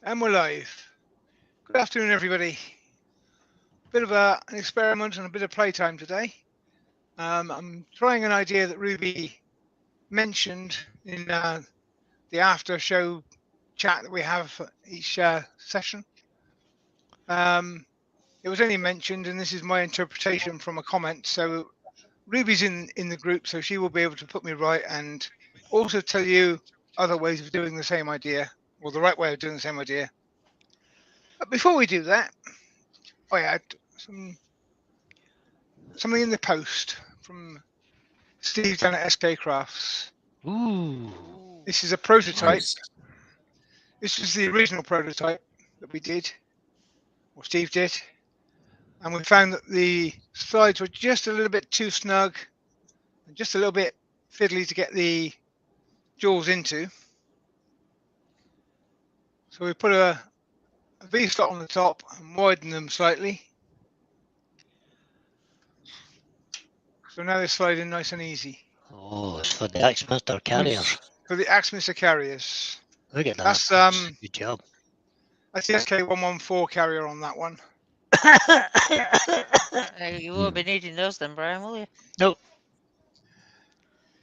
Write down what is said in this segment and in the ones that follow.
And we're live. Good afternoon, everybody. Bit of an experiment and a bit of playtime today. I'm trying an idea that Ruby mentioned in the after show chat that we have for each session. It was only mentioned, and this is my interpretation from a comment. So Ruby's in the group, so she will be able to put me right and also tell you other ways of doing the same idea, or the right way of doing the same idea. But before we do that, I had something in the post from Steve down at SK Crafts. Ooh. This is a prototype. Nice. This is the original prototype that we did, or Steve did. And we found that the slides were just a little bit too snug and just a little bit fiddly to get the jewels into. So we put a V slot on the top and widened them slightly. So now they slide in nice and easy. Oh, it's for the Axminster carriers. For the Axminster carriers. Look at that. That's good job. That's the SK114 carrier on that one. You won't be needing those then, Brian, will you? Nope.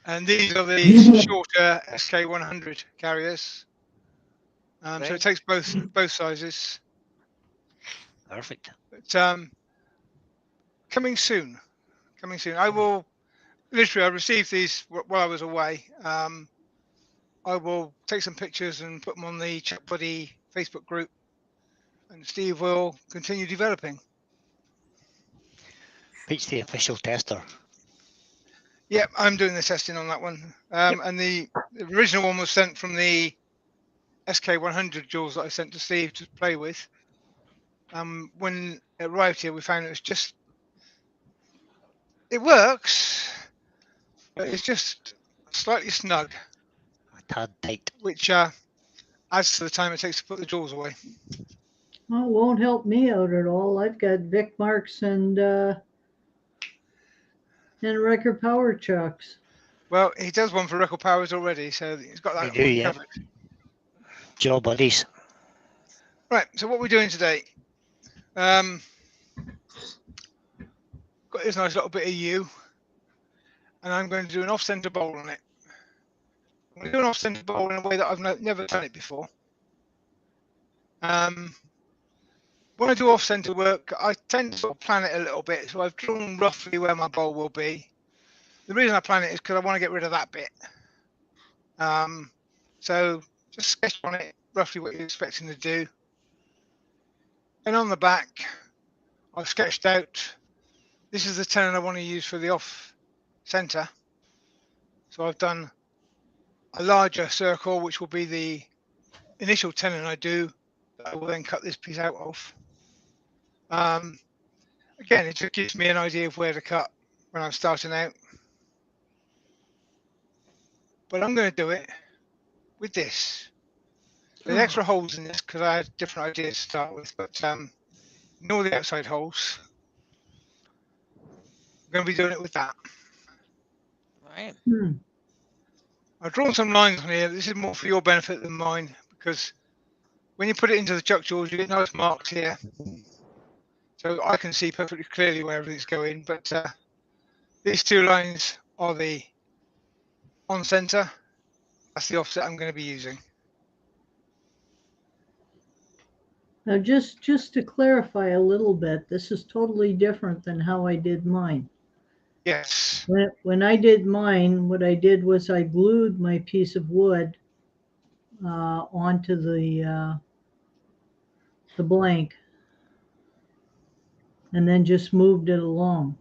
And these are the shorter SK100 carriers. So it Great. takes both sizes. Perfect. But coming soon. I will literally. I received these while I was away. I will take some pictures and put them on the Chat Buddy Facebook group, and Steve will continue developing. Pete's the official tester. Yep, I'm doing the testing on that one. And the original one was sent from the SK100 jewels that I sent to Steve to play with. When it arrived here, we found it works, but it's just slightly snug, A tad tight. which adds to the time it takes to put the jewels away. Well, it won't help me out at all. I've got Vic Marks and record power chucks. Well, he does one for Record Powers already, so he's got that We do, yeah. covered. Job buddies. Right, so what we're doing today, got this nice little bit of U, and I'm going to do an off-center bowl on it. I'm going to do an off-center bowl in a way that I've never done it before. When I do off-center work, I tend to sort of plan it a little bit, so I've drawn roughly where my bowl will be. The reason I plan it is because I want to get rid of that bit. So just sketch on it roughly what you're expecting to do. And on the back, I've sketched out, this is the tenon I want to use for the off-center. So I've done a larger circle, which will be the initial tenon I do, that I will then cut this piece out of. Again, it just gives me an idea of where to cut when I'm starting out. But I'm going to do it with this. There's extra holes in this because I had different ideas to start with, but ignore the outside holes. I'm going to be doing it with that. Right. I've drawn some lines on here. This is more for your benefit than mine, because when you put it into the chuck jewels, you get nice marks here. So I can see perfectly clearly where everything's going, but these two lines are the on center. That's the offset I'm going to be using. Now, just to clarify a little bit, this is totally different than how I did mine. Yes. When I did mine, what I did was I glued my piece of wood onto the blank, and then just moved it along.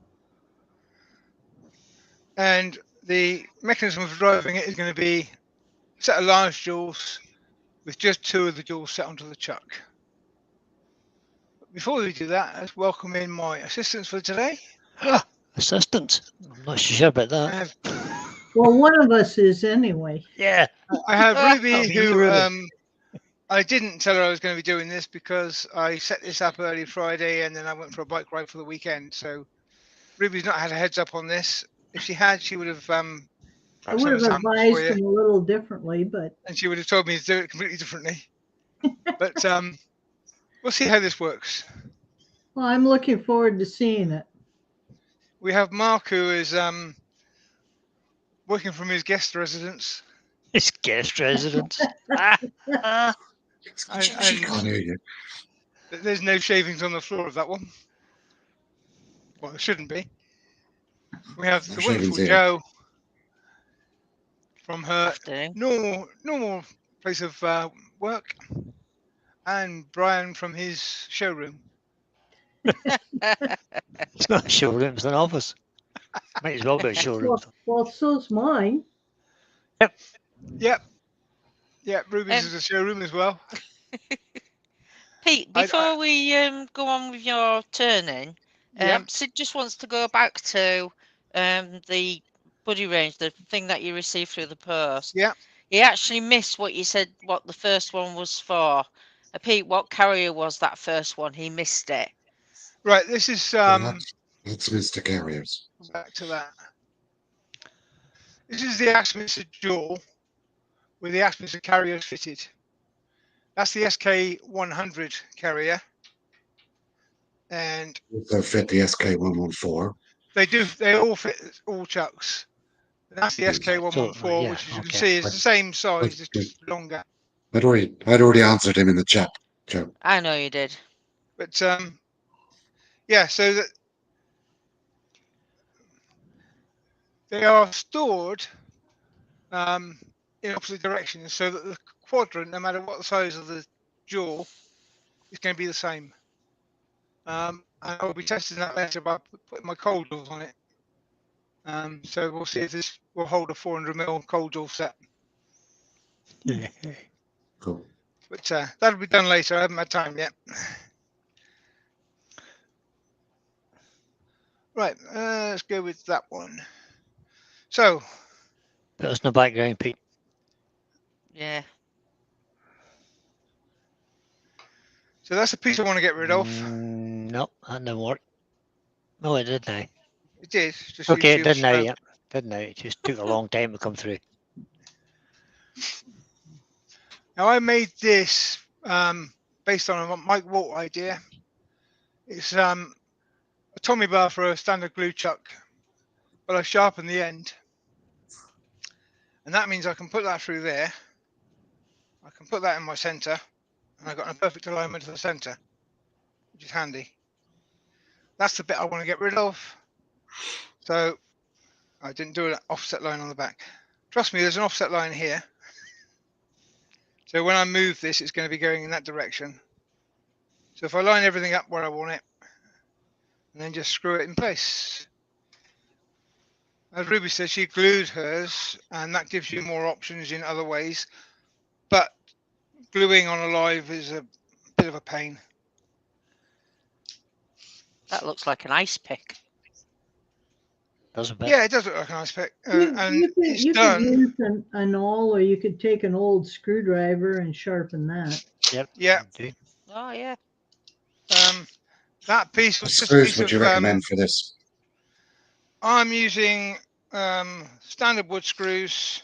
And the mechanism of driving it is going to be a set of large jewels with just two of the jewels set onto the chuck. But before we do that, let's welcome in my assistants for today. Assistant. I'm not sure about that. Well, one of us is anyway. Yeah. I have Ruby, who Ruby. I didn't tell her I was going to be doing this because I set this up early Friday and then I went for a bike ride for the weekend. So Ruby's not had a heads up on this. If she had, she would have I would have advised him a little differently, but and she would have told me to do it completely differently. But we'll see how this works. Well, I'm looking forward to seeing it. We have Mark, who is working from his guest residence, It's guest residence. Ah, and, She can't hear you. there's no shavings on the floor of that one. Well, there shouldn't be. We have No the shavings wonderful here. Jo from her Afternoon. normal place of work, and Brian from his showroom. it's not a showroom, it's an office. Might as well be a showroom. Well, so's mine. Yep. Ruby's Um, is a showroom as well. Pete, I- before we go on with your turning, Yep. Sid just wants to go back to the buddy range, the thing that you received through the post. Yep. He actually missed what you said, what the first one was for. Pete, what carrier was that first one? He missed it. Right. This is That's Mr. Carriers. back to that. This is the Axminster jaw with the Axminster carriers fitted. That's the SK100 carrier, and Also fit the SK114. they all fit all chucks. And that's the SK114, So, yeah, which as you can okay. see is the same size, it's Okay. just longer. I'd already answered him in the chat, Joe. I know you did. But yeah, so that they are stored in opposite directions, so that the quadrant, no matter what the size of the jaw, is going to be the same. And I'll be testing that later by putting my cold jaws on it. So we'll see if this will hold a 400mm cold jaw set. Cool. But that'll be done later. I haven't had time yet. Right, let's go with that one. So, Put us in the background, Pete. Yeah. so that's a piece I want to get rid of. No, that didn't work. No, it did now. It did. Just Okay, it YouTube did now, slow. yeah. Did now. It just took a long time to come through. Now I made this based on a Mike Walt idea. It's a Tommy bar for a standard glue chuck, but I sharpened the end, and that means I can put that through there. I can put that in my center, and I've got a perfect alignment to the center, which is handy. That's the bit I want to get rid of. So I didn't do an offset line on the back. Trust me, there's an offset line here. So when I move this, it's going to be going in that direction. So if I line everything up where I want it, and then just screw it in place. As Ruby said, she glued hers, and that gives you more options in other ways. But gluing on a live is a bit of a pain. That looks like an ice pick. Does a bit. Yeah, it does look like an ice pick. And it's you could done. use an awl, or you could take an old screwdriver and sharpen that. Yep. Yeah. Do. Oh, yeah. That piece What was just a screws piece would of. you recommend for this? I'm using standard wood screws,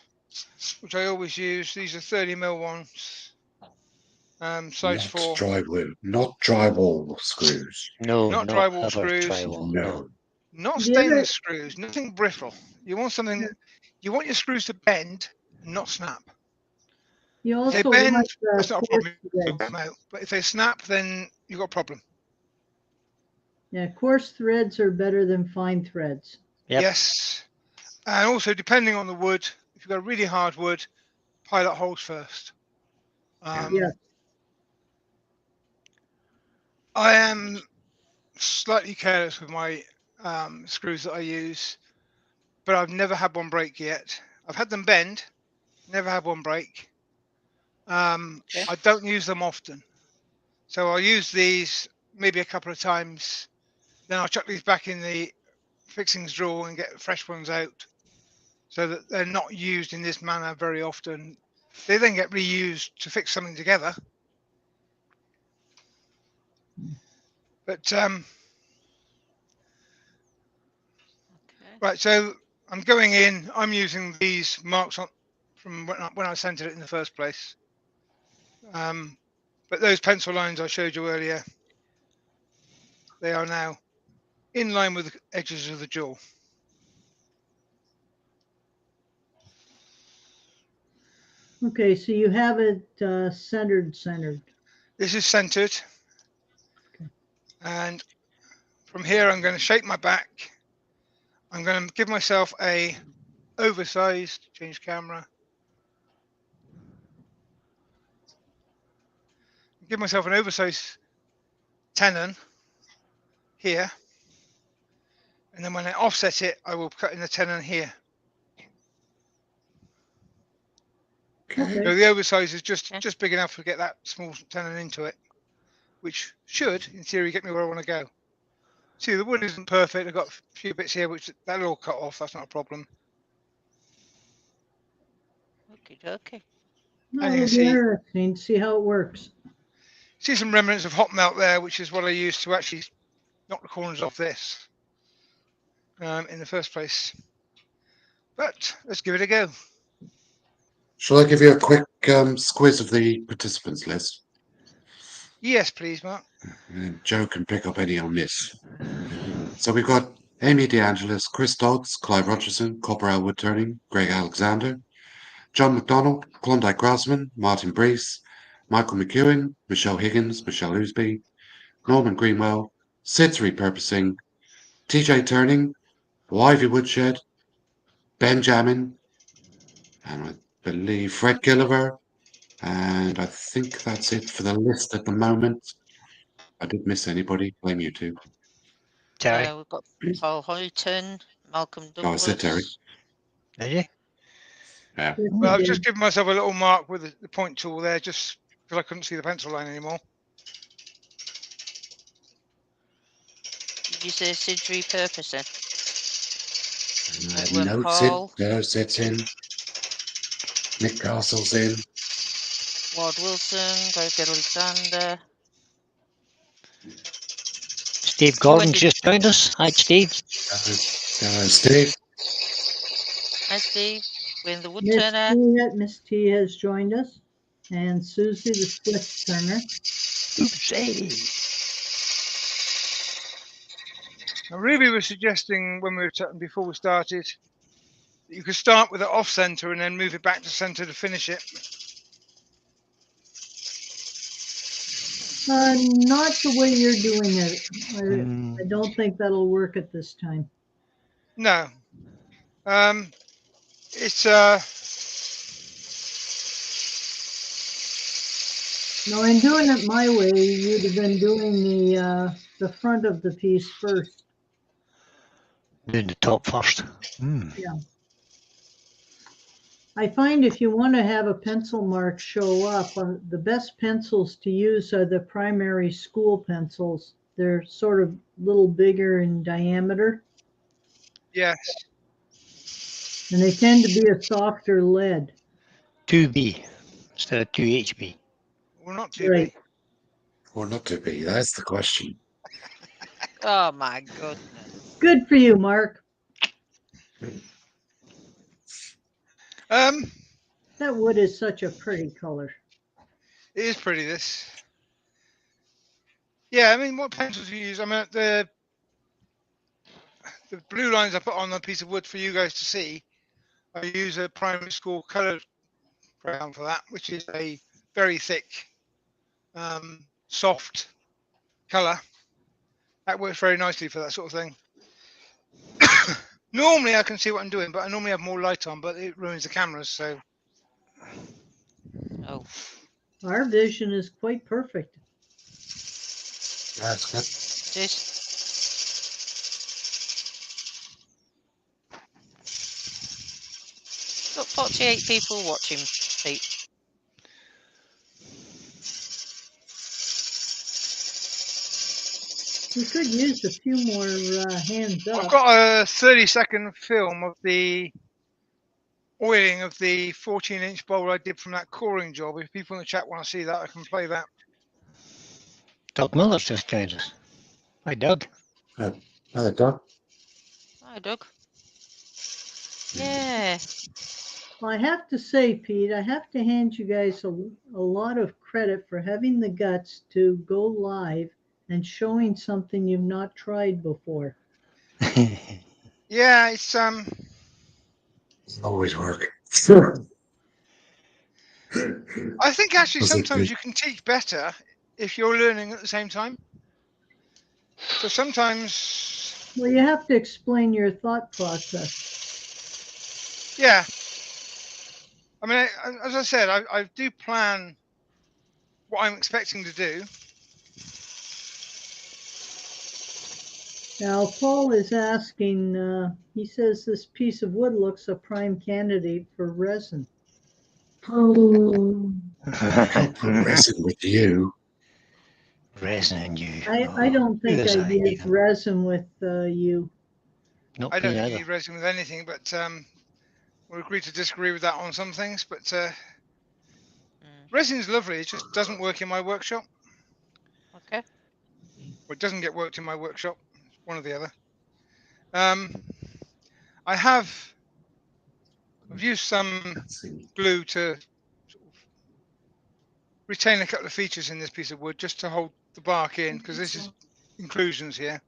which I always use. These are 30mm ones. Size 4. Not drywall screws. No, Not not drywall ever screws. drywall. No. Not The other- stainless screws, nothing brittle. You want something. You want your screws to bend, not snap. You If they also bend, want that's not a coarse problem. You'll threads. get them out. But if they snap, then you've got a problem. Yeah, coarse threads are better than fine threads. Yep. Yes. And also, depending on the wood, if you've got really hard wood, pilot holes first. Yeah. I am slightly careless with my screws that I use, but I've never had one break yet. I've had them bend, never had one break. Okay. I don't use them often. So I'll use these maybe a couple of times. Then I'll chuck these back in the fixings drawer and get fresh ones out so that they're not used in this manner very often. They then get reused to fix something together. But Okay. right, so I'm going in. I'm using these marks on from when I centered it in the first place. But those pencil lines I showed you earlier, they are now in line with the edges of the jaw. Okay, so you have it centered. This is centered. Okay. And from here, I'm going to shape my back. I'm going to give myself a oversized, change camera. Give myself an oversized tenon here. And then when I offset it, I will cut in the tenon here. Okay. So the oversize is just big enough to get that small tenon into it, which should, in theory, get me where I want to go. See, the wood isn't perfect. I've got a few bits here, which that'll all cut off. That's not a problem. Okay. No, And you it'll can be see, interesting to see how it works. see some remnants of hot melt there, which is what I used to actually knock the corners off this in the first place. But let's give it a go. Shall I give you a quick squiz of the participants list? Yes, please, Mark. And Joe can pick up any on this. So we've got Amy DeAngelis, Chris Dodds, Clive Rogerson, Copper Elwood Turning, Greg Alexander, John McDonald, Klondike Grossman, Martin Brees, Michael McEwen, Michelle Higgins, Michelle Ousby, Norman Greenwell, Sid's Repurposing, TJ Turning, Ivy Woodshed, Benjamin, and I believe Fred Gilliver, and I think that's it for the list at the moment. I did miss anybody, blame you two. Terry, We've got Paul Hoyton, Malcolm Oh, I said Terry. Douglas. did you? Yeah. Yes, Well, you I've did. just given myself a little mark with the point tool there, just because I couldn't see the pencil line anymore. Did you say Sid's Repurposing? No, Edwin Paul. Sid's in. Nick Castle's in. Ward Wilson, Greg Alexander. Steve Gordon's just joined us. Hi, Steve. Steve. Hi, Steve. Wayne the Miss Woodturner. Miss T has joined us, and Susie the Swift Turner. Oops, hey. Now, Ruby was suggesting when we were chatting before we started, that you could start with it off center and then move it back to center to finish it. Not the way you're doing it. Mm, I don't think that'll work at this time. No. It's No, in doing it my way, you'd have been doing the front of the piece first. doing the top first. I find if you want to have a pencil mark show up, the best pencils to use are the primary school pencils. They're sort of a little bigger in diameter, yes. and they tend to be a softer lead. 2B instead of 2HB. Well, not too Right. big. Or not to be, that's the question. Oh my goodness. Good for you, Mark. That wood is such a pretty color. It is pretty, this. Yeah, I mean, what pencils do you use? I mean, the blue lines I put on a piece of wood for you guys to see, I use a primary school colored crayon for that, which is a very thick, soft color. That works very nicely for that sort of thing. Normally I can see what I'm doing, but I normally have more light on, but it ruins the cameras, so. Oh, Our vision is quite perfect. That's good. just got 48 people watching, Pete. We could use a few more hands I've up. got a 30-second film of the oiling of the 14-inch bowl I did from that coring job. If people in the chat want to see that, I can play that. Doug Miller's just joined us. Hi, Doug. Hello, Doug. Hi, Doug. Yeah. Well, I have to say, Pete, I have to hand you guys a lot of credit for having the guts to go live and showing something you've not tried before. Yeah, it's Doesn't always work. I think actually Does it sometimes do? you can teach better if you're learning at the same time. So sometimes, Well, you have to explain your thought process. yeah. I mean, as I said, I do plan what I'm expecting to do. Now, Paul is asking, he says this piece of wood looks a prime candidate for resin. Oh, can't put resin with you. Resin and you. I don't think Who's I'd that use even? resin with you. Not I me don't either. need resin with anything, but we'll agree to disagree with that on some things. But resin's lovely. It just doesn't work in my workshop. Okay. Or it doesn't get worked in my workshop. One or the other. I've used some glue to sort of retain a couple of features in this piece of wood just to hold the bark in, because this is inclusions here.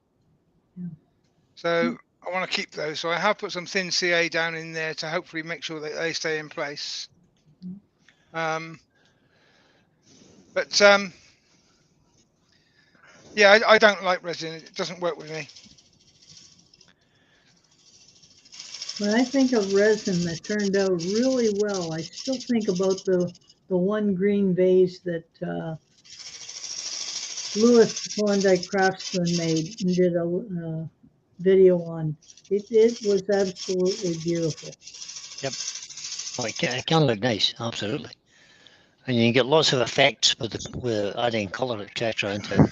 So I want to keep those. So I have put some thin CA down in there to hopefully make sure that they stay in place. Yeah, I don't like resin. It doesn't work with me. When I think of resin that turned out really well, I still think about the one green vase that Louis Klondike Craftsman made and did a video on. It was absolutely beautiful. Oh, it can look nice, absolutely. And you can get lots of effects with adding colour, etc. into it.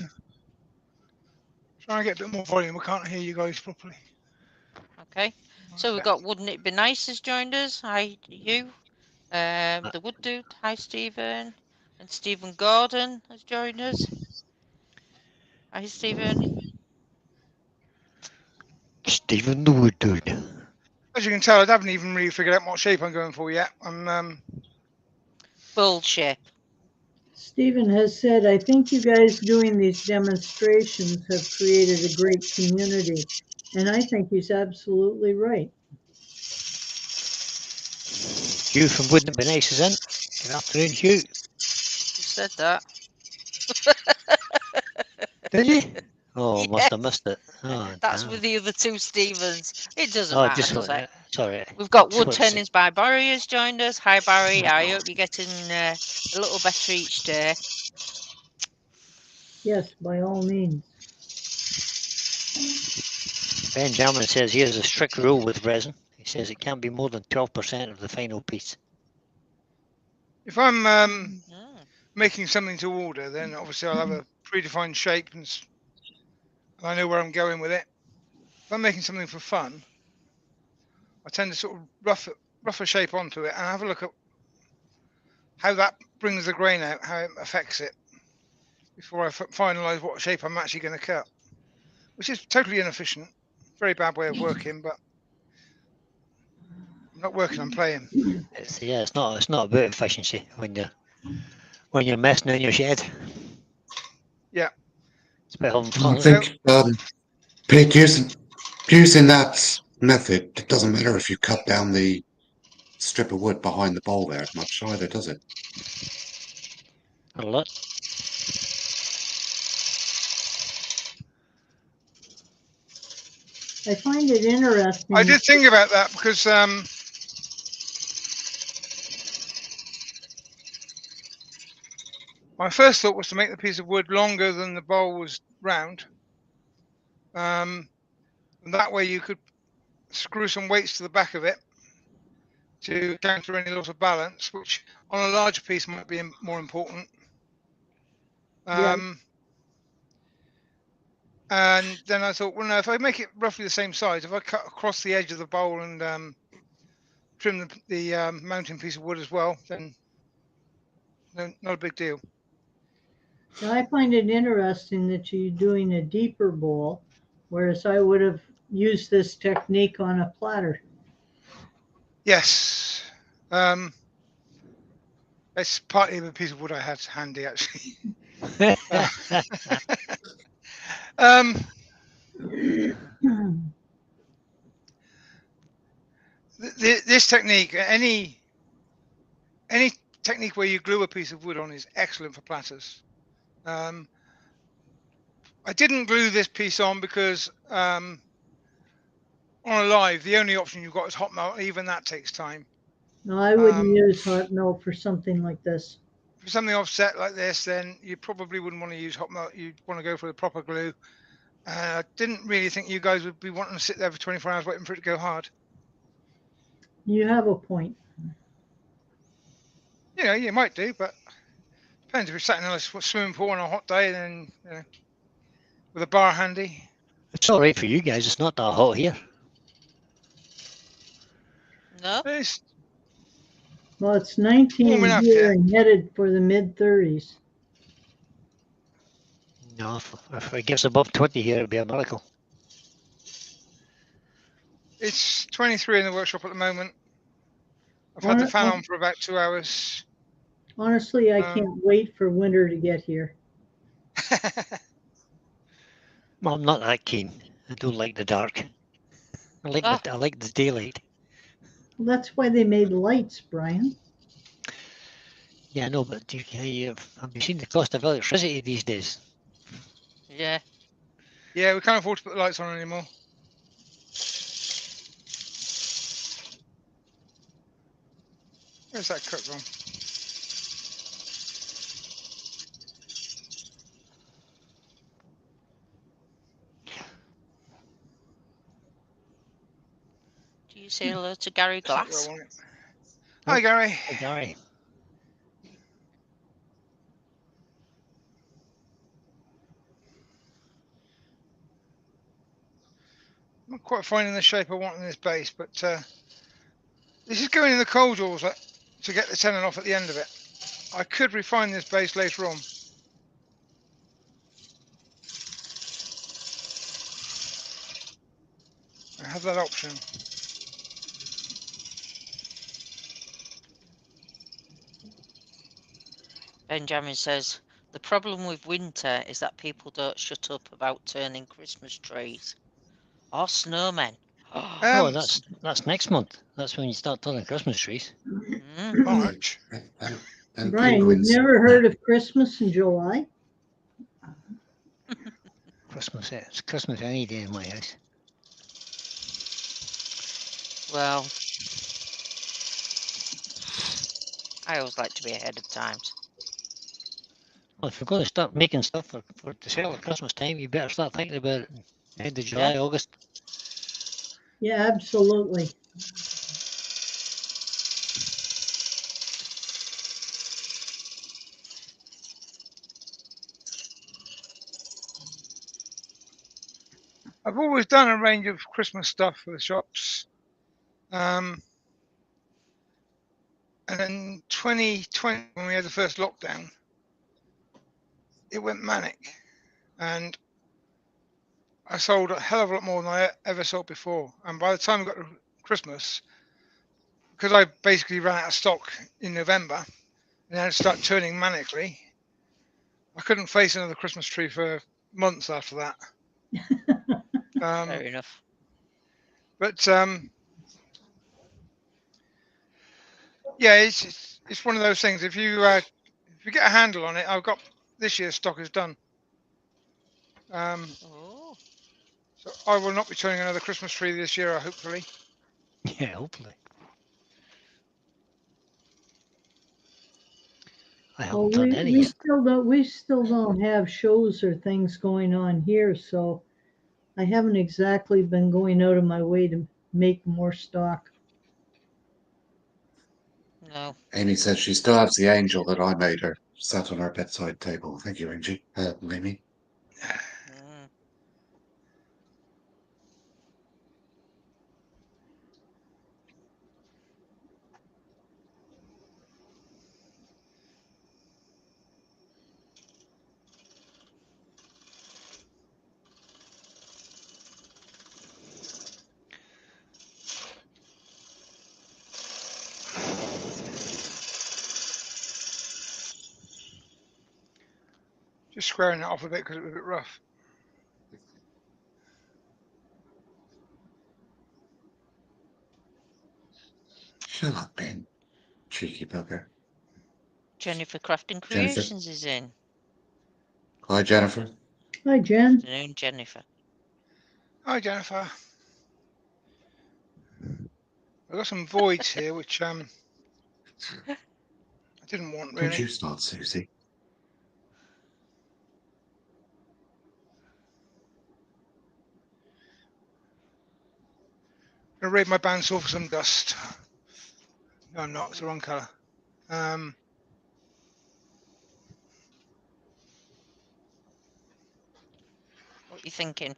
Try and get a bit more volume. I can't hear you guys properly. Okay. So we've got Wouldn't It Be Nice has joined us. Hi, you. The Wood Dude. Hi, Stephen. And Stephen Gordon has joined us. Hi, Stephen. Stephen the Wood Dude. As you can tell, I haven't even really figured out what shape I'm going for yet. I'm Bullshit. Stephen has said, I think you guys doing these demonstrations have created a great community. And I think he's absolutely right. Hugh from Wouldn't It Be Nice is in. Good afternoon, Hugh. Who said that? Did you? Oh, Yes. must have missed it. Oh, That's damn. with the other two Stevens. It doesn't Oh, matter, just does it? sorry. We've got Just Wood wanted to Turnings by Barry has joined us. Hi, Barry. I hope you're getting a little better each day. Yes, by all means. Benjamin says he has a strict rule with resin. He says it can't be more than 12% of the final piece. if I'm Mm. making something to order, then obviously I'll have a predefined shape and I know where I'm going with it. If I'm making something for fun, I tend to sort of rough a shape onto it and have a look at how that brings the grain out, how it affects it, before I finalise what shape I'm actually going to cut, which is totally inefficient. Very bad way of working, but I'm not working, I'm playing. It's not about efficiency when you're messing in your shed. Yeah. It's about having I fun. Isn't it? think, Pete, using that method, it doesn't matter if you cut down the strip of wood behind the bowl there much either, does it? A lot. I find it interesting. I did think about that because my first thought was to make the piece of wood longer than the bowl was round. And that way you could screw some weights to the back of it to counter any loss of balance, which on a larger piece might be more important. And then I thought, well, no, if I make it roughly the same size, if I cut across the edge of the bowl and trim the mounting piece of wood as well, then not a big deal. Now, I find it interesting that you're doing a deeper bowl, whereas I would have used this technique on a platter. Yes. It's partly the piece of wood I had handy, actually. Um, this technique, any technique where you glue a piece of wood on is excellent for platters. I didn't glue this piece on because on a live, the only option you've got is hot melt. Even that takes time. No, I wouldn't Um, use hot melt for something like this. For something offset like this, then you probably wouldn't want to use hot melt. You'd want to go for the proper glue. I didn't really think you guys would be wanting to sit there for 24 hours waiting for it to go hard. You have a point. You know, you might do, but depends if you're sat in a swimming pool on a hot day, then with a bar handy. It's all right for you guys. It's not that hot here. No? It's Well, it's 19 warm enough, here yeah. and headed for the mid 30s. No, if it gets above 20 here, it'd be a miracle. It's 23 in the workshop at the moment. I've had the fan on for about 2 hours. Honestly, I can't wait for winter to get here. Well, I'm not that keen. I don't like the dark. I like the daylight. Well, that's why they made lights, Brian. Yeah, I know, but have you seen the cost of electricity these days? Yeah. Yeah, we can't afford to put the lights on anymore. Where's that cook gone? Do you say hello to Gary That's not Glass? where I want it. Hi, Gary. Hey, Gary. I'm not quite finding the shape I want in this base, but this is going in the cold jaws to get the tenon off at the end of it. I could refine this base later on. I have that option. Benjamin says, the problem with winter is that people don't shut up about turning Christmas trees. Or snowmen. Oh, that's next month. That's when you start turning Christmas trees. March. And Brian, you've penguins. never heard of Christmas in July? Christmas, it's Christmas any day in my house. Well, I always like to be ahead of times. Well, if you're going to start making stuff for to sell at Christmas time, you better start thinking about it end of July, August. Yeah, absolutely. I've always done a range of Christmas stuff for the shops. And then 2020, when we had the first lockdown, it went manic. And I sold a hell of a lot more than I ever sold before. And by the time we got to Christmas, because I basically ran out of stock in November and then started turning manically, I couldn't face another Christmas tree for months after that. Fair enough. But yeah, it's one of those things. If you get a handle on it, I've got this year's stock is done. So I will not be turning another Christmas tree this year, hopefully. Yeah, hopefully. I haven't done any we yet. still don't have shows or things going on here, so I haven't exactly been going out of my way to make more stock. No. Amy says she still has the angel that I made her sat on her bedside table. Thank you, Angie. Amy. Just squaring it off a bit because it was a bit rough. Shut up, Ben. Cheeky bugger. Jennifer Crafting Creations is in. Hi, Jennifer. Hi, Jen. Afternoon, Jennifer. Hi, Jennifer. I've got some voids here, which I didn't want Don't really. you start, Susie. I'm going to raid my bandsaw for some dust. No, I'm not. It's the wrong colour. What are you thinking?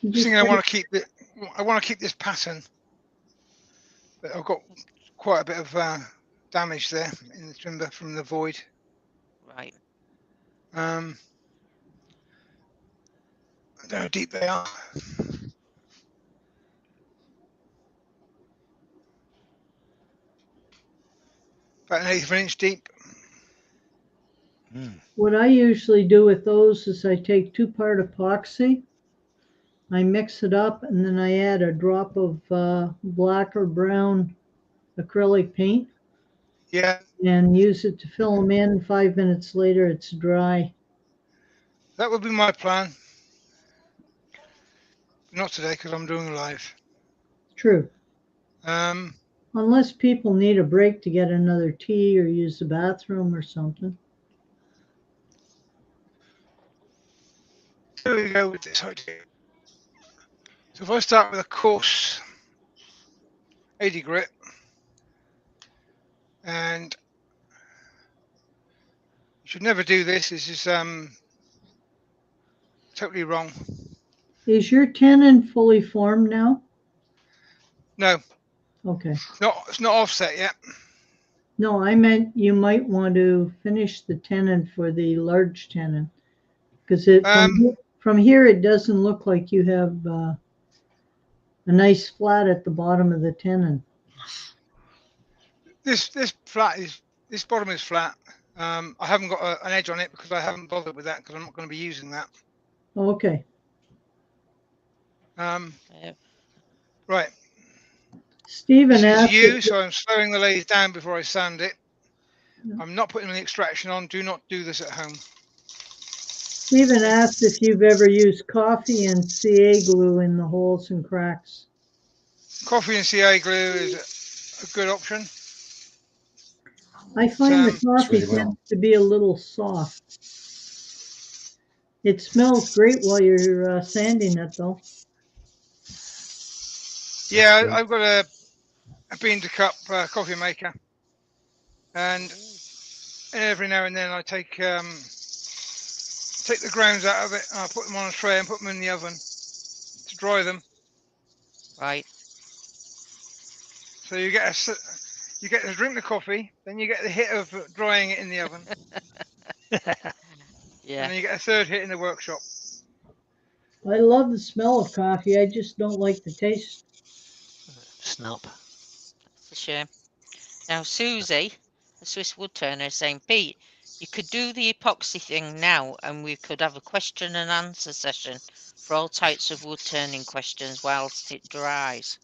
You Just thinking I said- want to keep it. I want to keep this pattern, but I've got quite a bit of damage there in the timber from the void. Right. I don't know how deep they are. About an eighth of an inch deep. What I usually do with those is I take 2-part epoxy, I mix it up, and then I add a drop of black or brown acrylic paint Yeah, and use it to fill them in. 5 minutes later, it's dry. that would be my plan. Not today because I'm doing live. True. Um, Unless people need a break to get another tea or use the bathroom or something. here we go with this idea. So if I start with a coarse 80 grit, and you should never do this. This is totally wrong. Is your tenon fully formed now? No, Okay. it's not offset yet. No, I meant you might want to finish the tenon for the large tenon. Because from here, it doesn't look like you have a nice flat at the bottom of the tenon. This bottom is flat. I haven't got an edge on it because I haven't bothered with that because I'm not going to be using that. Okay. Right. Stephen This is asked. you, so I'm slowing the lathe down before I sand it. I'm not putting any extraction on. Do not do this at home. Stephen asked if you've ever used coffee and CA glue in the holes and cracks. Coffee and CA glue is a good option. I find the coffee really well. tends to be a little soft. It smells great while you're sanding it, though. Yeah, I've got a bean to cup coffee maker, and every now and then I take the grounds out of it and I put them on a tray and put them in the oven to dry them. Right. So you get to drink the coffee, then you get the hit of drying it in the oven, Yeah. and then you get a third hit in the workshop. I love the smell of coffee. I just don't like the taste. Snap. That's a shame. Now, Susie, the Swiss wood turner, is saying, Pete, you could do the epoxy thing now and we could have a question and answer session for all types of wood turning questions whilst it dries.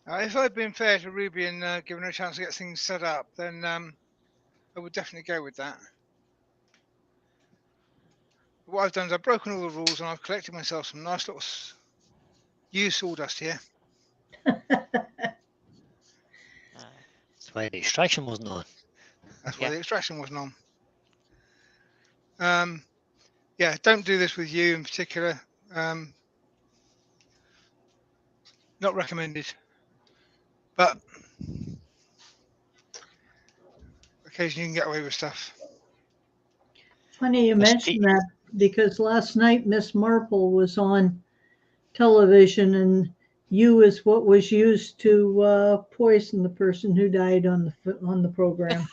If I'd been fair to Ruby and given her a chance to get things set up, then I would definitely go with that. But what I've done is I've broken all the rules and I've collected myself some nice little used sawdust here. That's why the extraction wasn't on. That's why Yeah. the extraction wasn't on. Yeah, don't do this with you in particular. Not recommended. But occasionally you can get away with stuff. Funny you Miss mentioned T- that because last night Miss Marple was on television and you is what was used to poison the person who died on the program.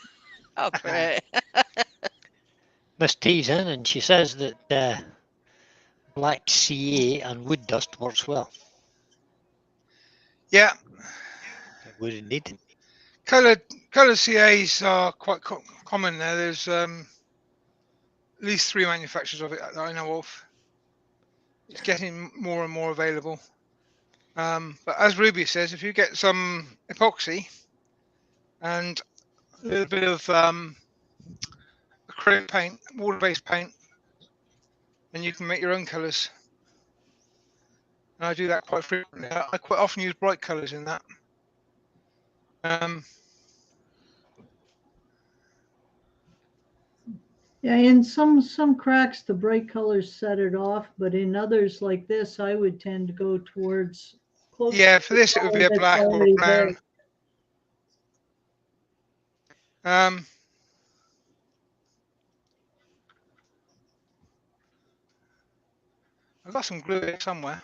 Oh, great. Miss T's in and she says that black CA and wood dust works well. Yeah, Would indeed. coloured CAs are quite common now. There's at least 3 manufacturers of it that I know of. It's getting more and more available. But as Ruby says, if you get some epoxy and a little bit of acrylic paint, water-based paint, then you can make your own colours. And I do that quite frequently. I quite often use bright colours in that. Yeah, in some cracks, the bright colors set it off, but in others like this, I would tend to go towards close. Yeah, for this it would be a black or a brown. I've got some glue here somewhere.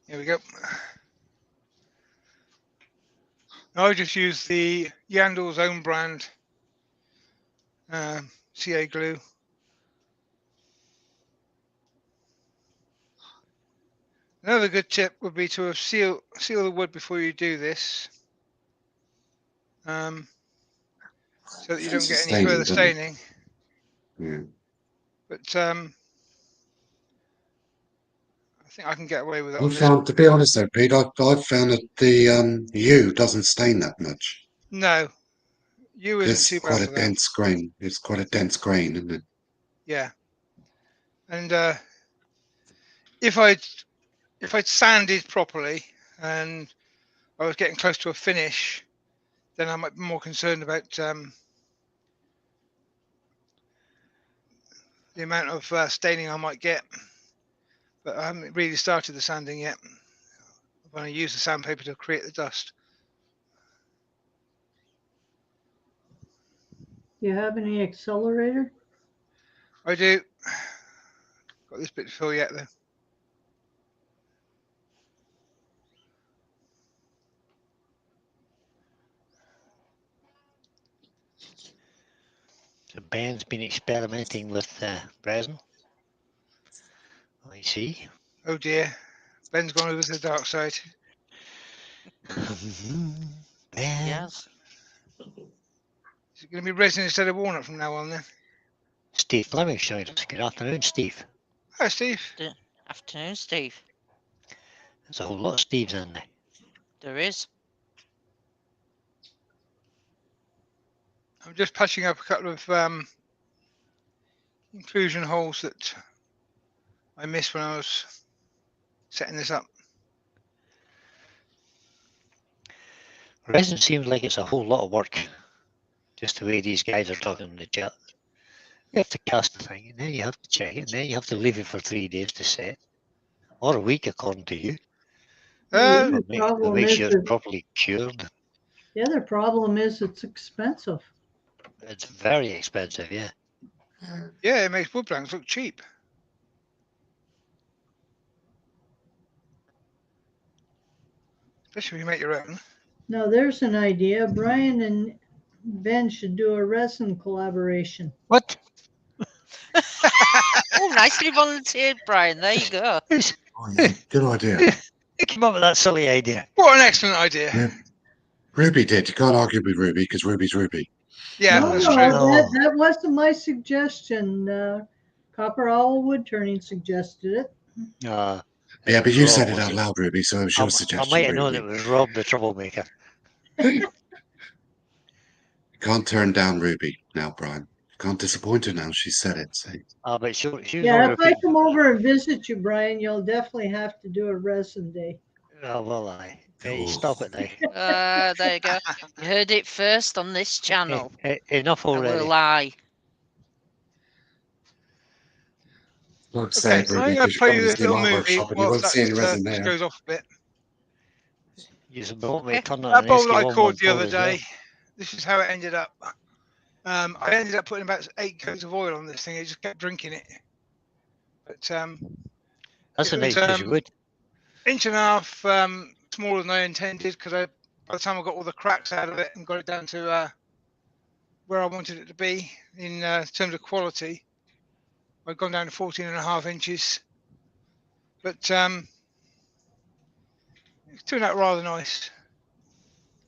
Here we go. I just use the Yandel's own brand CA glue. Another good tip would be to seal the wood before you do this, so that you don't get any further staining. Yeah. But I think I can get away with it on I've this. found, to be honest though, Pete, I've found that the U doesn't stain that much. No, U isn't It's too bad quite a for that. dense grain. It's quite a dense grain, isn't it? Yeah, and if I'd sanded properly and I was getting close to a finish, then I might be more concerned about the amount of staining I might get. But I haven't really started the sanding yet. I'm going to use the sandpaper to create the dust. You have any accelerator? I do. Got this bit to fill yet though. So Ben's been experimenting with resin. I see. Oh dear, Ben's gone over to the dark side. Ben. Yes. Is it going to be resin instead of walnut from now on then? Steve Fleming's joined us. Good afternoon, Steve. Hi Steve. Afternoon, Steve. There's a whole lot of Steves in there. There is. I'm just patching up a couple of inclusion holes that I missed when I was setting this up. Resin seems like it's a whole lot of work. Just the way these guys are talking in the chat. You have to cast the thing, and then you have to check it, and then you have to leave it for 3 days to set. Or a week, according to you. The To problem make is sure it's that properly cured. the other problem is it's expensive. It's very expensive, yeah. Yeah, it makes wood blanks look cheap. Especially if you make your own. Now there's an idea. Brian and Ben should do a resin collaboration. What? Oh, nicely volunteered, Brian. There you go. Good idea. Who came up with that silly idea? What an excellent idea. Yeah. Ruby did. You can't argue with Ruby because Ruby's Ruby. Yeah, No, that's no, true. No. that wasn't my suggestion. Copper Owl Wood Turning suggested it. Uh, Yeah, but you Rob said it was out it? loud, Ruby, so it was your I suggestion. might have known Ruby. it was Rob the troublemaker. You can't turn down Ruby now, Brian. You can't disappoint her now. She said it. So. But she was Yeah, only if I come over and visit you, Brian, you'll definitely have to do a resin day. Oh, well, aye. Hey, stop it There you go. You heard it first on this channel. now. Enough I already. will lie. Like Okay, said, I'm Ruby, going because to you play come you to this the little art movie workshop and you whilst won't see any that resin just there. goes off a bit. You want me to Okay. turn on That an bowl that I SK1 caught the on other as well? day, this is how it ended up. I ended up putting about 8 coats of oil on this thing. It just kept drinking it. But That's it a nice was, piece of wood. inch and a half smaller than I intended because by the time I got all the cracks out of it and got it down to where I wanted it to be in terms of quality. I've gone down to 14.5 inches, but it's turned out rather nice.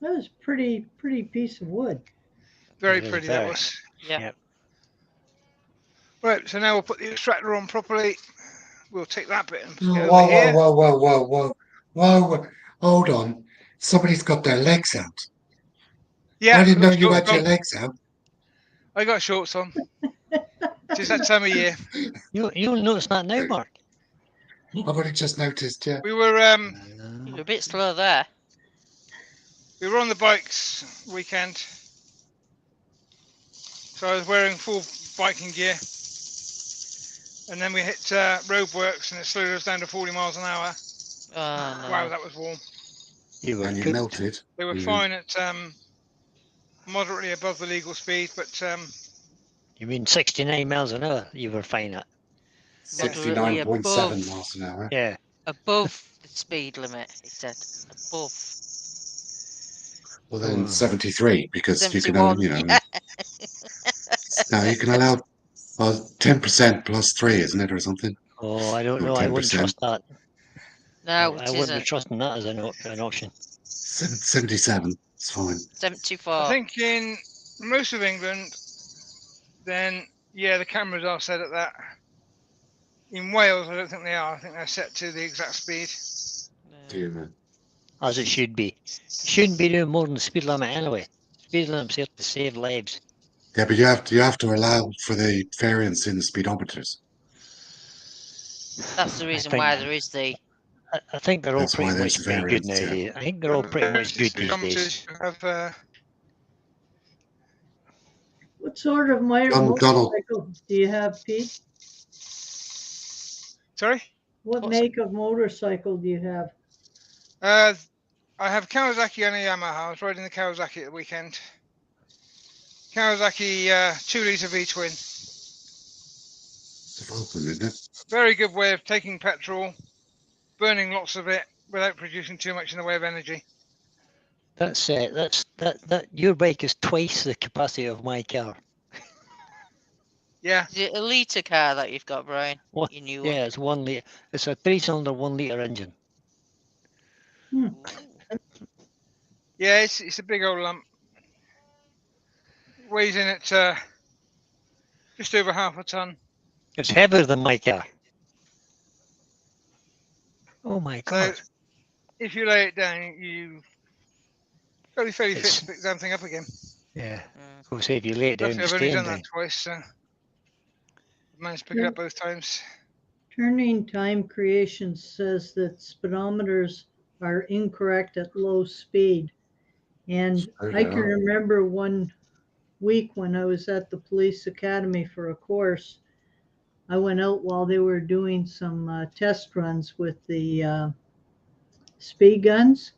That was pretty piece of wood. Very It is pretty that very- was. Yeah. Yep. Right, so now we'll put the extractor on properly. We'll take that bit and Whoa, get whoa, over here. whoa. Hold on. Somebody's got their legs out. Yeah, I didn't know got you shorts had your on. legs out. I got shorts on. It's that time of year. You'll notice that now, Mark. I've only just noticed, yeah. We were You're a bit slow there. on the bikes weekend, so I was wearing full biking gear, and then we hit roadworks and it slowed us down to 40 miles an hour. Oh no. Wow, that was warm. You were And you cooked. melted. They were Mhm. fine at moderately above the legal speed, but You mean 69 miles an hour? You were fine at. Moderately 69.7 above. miles an hour. Yeah. Above the speed limit, he said. Above. Well, then Oh. 73, because you can 71. only, Yeah. now you can allow 10% plus 3, isn't it, or something? Oh, I don't Or know. I wouldn't 10%. trust that. No, I it wouldn't be isn't. trusting that as an option. 77, it's fine. 74. I think in most of England, then yeah, the cameras are set at that. In Wales, I don't think they are. I think they're set to the exact speed. Dear man. As it should be. You shouldn't be doing more than the speed limit anyway. Speed limit's here to save lives. Yeah, but you have to allow for the variance in the speedometers. That's the reason why there is the. I think they're all That's why pretty there's much pretty good variance, yeah. nowadays. I think they're all pretty much good these days. Speedometers have, What sort of Donald. motorcycle do you have, Pete? sorry? What What's- make of motorcycle do you have? I have Kawasaki and a Yamaha. I was riding the Kawasaki at the weekend. Kawasaki 2-litre V-twin. It's a Vulcan, isn't it? Very good way of taking petrol, burning lots of it without producing too much in the way of energy. That's your bike is twice the capacity of my car. Yeah, Is it a litre car that you've got, Brian? What? Your new one? Yeah, it's 1 litre. It's a 3-cylinder 1 litre engine. Ooh. yeah, it's a big old lump. Weighs in at just over half a ton. It's heavier than my car. Oh my So god. if you lay it down, you fairly fit It's- to pick the damn thing up again. Yeah. Mm. Of course, if you lay it down, Luckily, it's I've only staying done down. that twice, so I've managed to pick it up both times. Turning Time Creation says that speedometers are incorrect at low speed. And Okay. I can remember one week when I was at the police academy for a course, I went out while they were doing some test runs with the speed guns,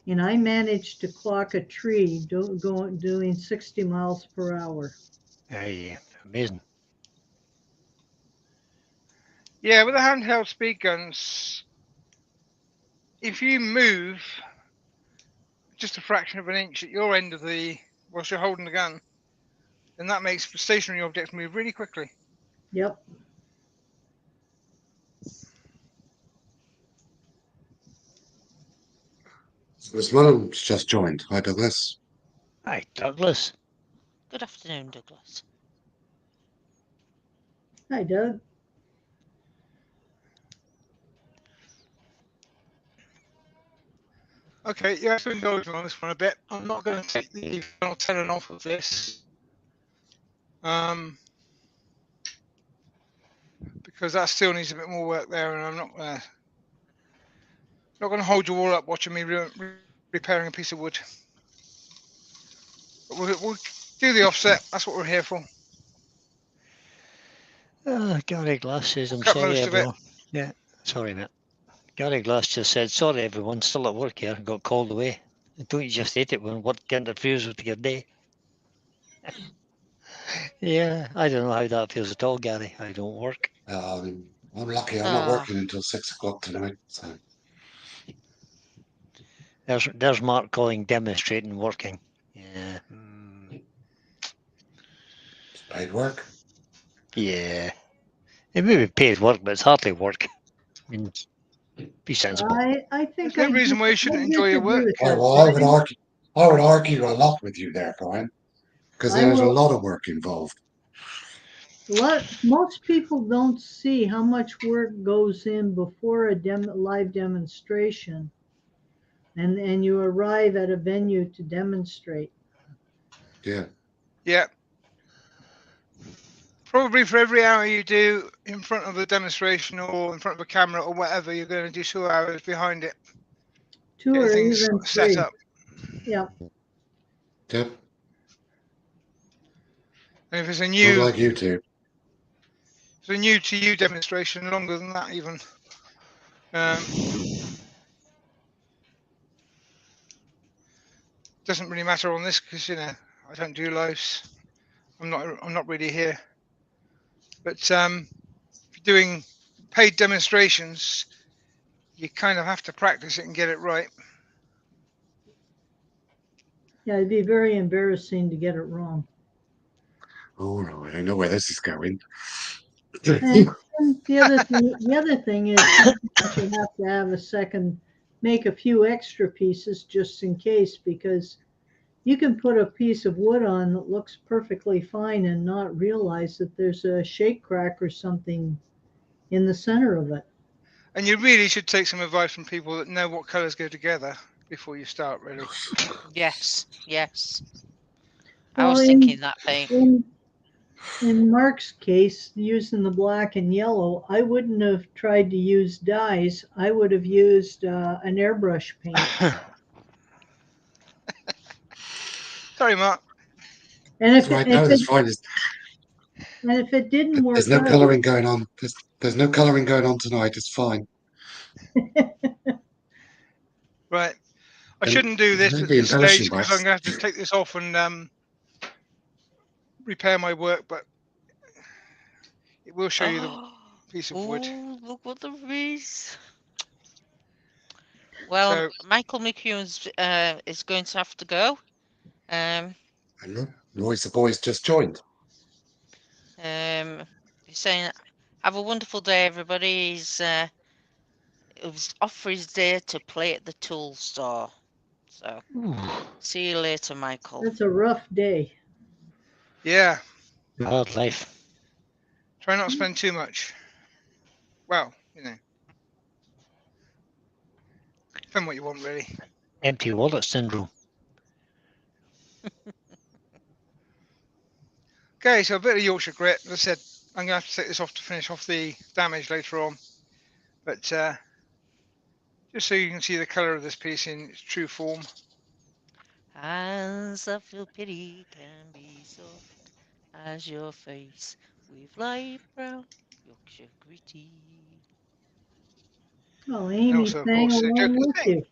and I managed to clock a tree doing 60 miles per hour. Aye, amazing. Yeah, with the handheld speed guns, if you move just a fraction of an inch at your end of whilst you're holding the gun, then that makes stationary objects move really quickly. Yep. There's one who's just joined. Hi, Douglas. Hi, Douglas. Good afternoon, Douglas. Hi, Doug. Okay, yeah, so we can go on this one a bit. I'm not going to take the final tenon off of this, because that still needs a bit more work there, and I'm not going to hold you all up watching me repairing a piece of wood. But we'll do the offset. That's what we're here for. Gary Glass says, I'm Cut sorry, most of it. everyone. Yeah, sorry, mate. Gary Glass just said, sorry, everyone, still at work here, got called away. Don't you just hate it when work interferes with your day? Yeah, I don't know how that feels at all, Gary. I don't work. I'm lucky. I'm not working until 6 o'clock tonight. So. There's Mark calling demonstrating working. Yeah. Paid work. Yeah. It may be paid work, but it's hardly work. I mean, be sensible. I think There's no reason why you shouldn't enjoy your disagree work. with Oh, that, well, Brian. I would argue a lot with you there, Brian, because I there's a will. lot of work involved. Most people don't see how much work goes in before a live demonstration, and you arrive at a venue to demonstrate. Yeah. Yeah. Probably for every hour you do in front of a demonstration or in front of a camera or whatever, you're going to do 2 hours behind it. 2 Getting or things even set 3. up. Yeah. Yep. And if it's a Not new, like YouTube. it's a new to you demonstration, longer than that even. Doesn't really matter on this because I don't do lives. I'm not really here. But if you're doing paid demonstrations, you kind of have to practice it and get it right. Yeah, it'd be very embarrassing to get it wrong. Oh no, I know where this is going. And the other thing is sometimes you have to have make a few extra pieces just in case, because you can put a piece of wood on that looks perfectly fine and not realize that there's a shake crack or something in the center of it. And you really should take some advice from people that know what colours go together before you start, really. Yes, yes. I Well, was thinking that thing. in Mark's case, using the black and yellow, I wouldn't have tried to use dyes. I would have used an airbrush paint. Sorry, Mark. And That's right. No, that's fine. if it didn't There's work no out, colouring going on. There's no colouring going on tonight. It's fine. Right. I Then shouldn't do this don't at be this embellishing, stage because I'm Rex. going to have to take this off and repair my work, but it will show you the piece of wood. Oh, look what there is. Well, So Michael McEwen's is going to have to go. Um, I know. Royce, the boys just joined. he's saying, "Have a wonderful day, everybody." It was off for his day to play at the tool store. So, see you later, Michael. that's a rough day. yeah, Hard life. try not to spend too much. Well, spend what you want, really. Empty wallet syndrome. Okay, so a bit of Yorkshire grit. As I said, I'm going to have to take this off to finish off the damage later on. But just so you can see the colour of this piece in its true form. Hands that feel pity can be soft as your face with light brown Yorkshire gritty. Oh, And Amy also, of sang course, the along Joker's with thing. you.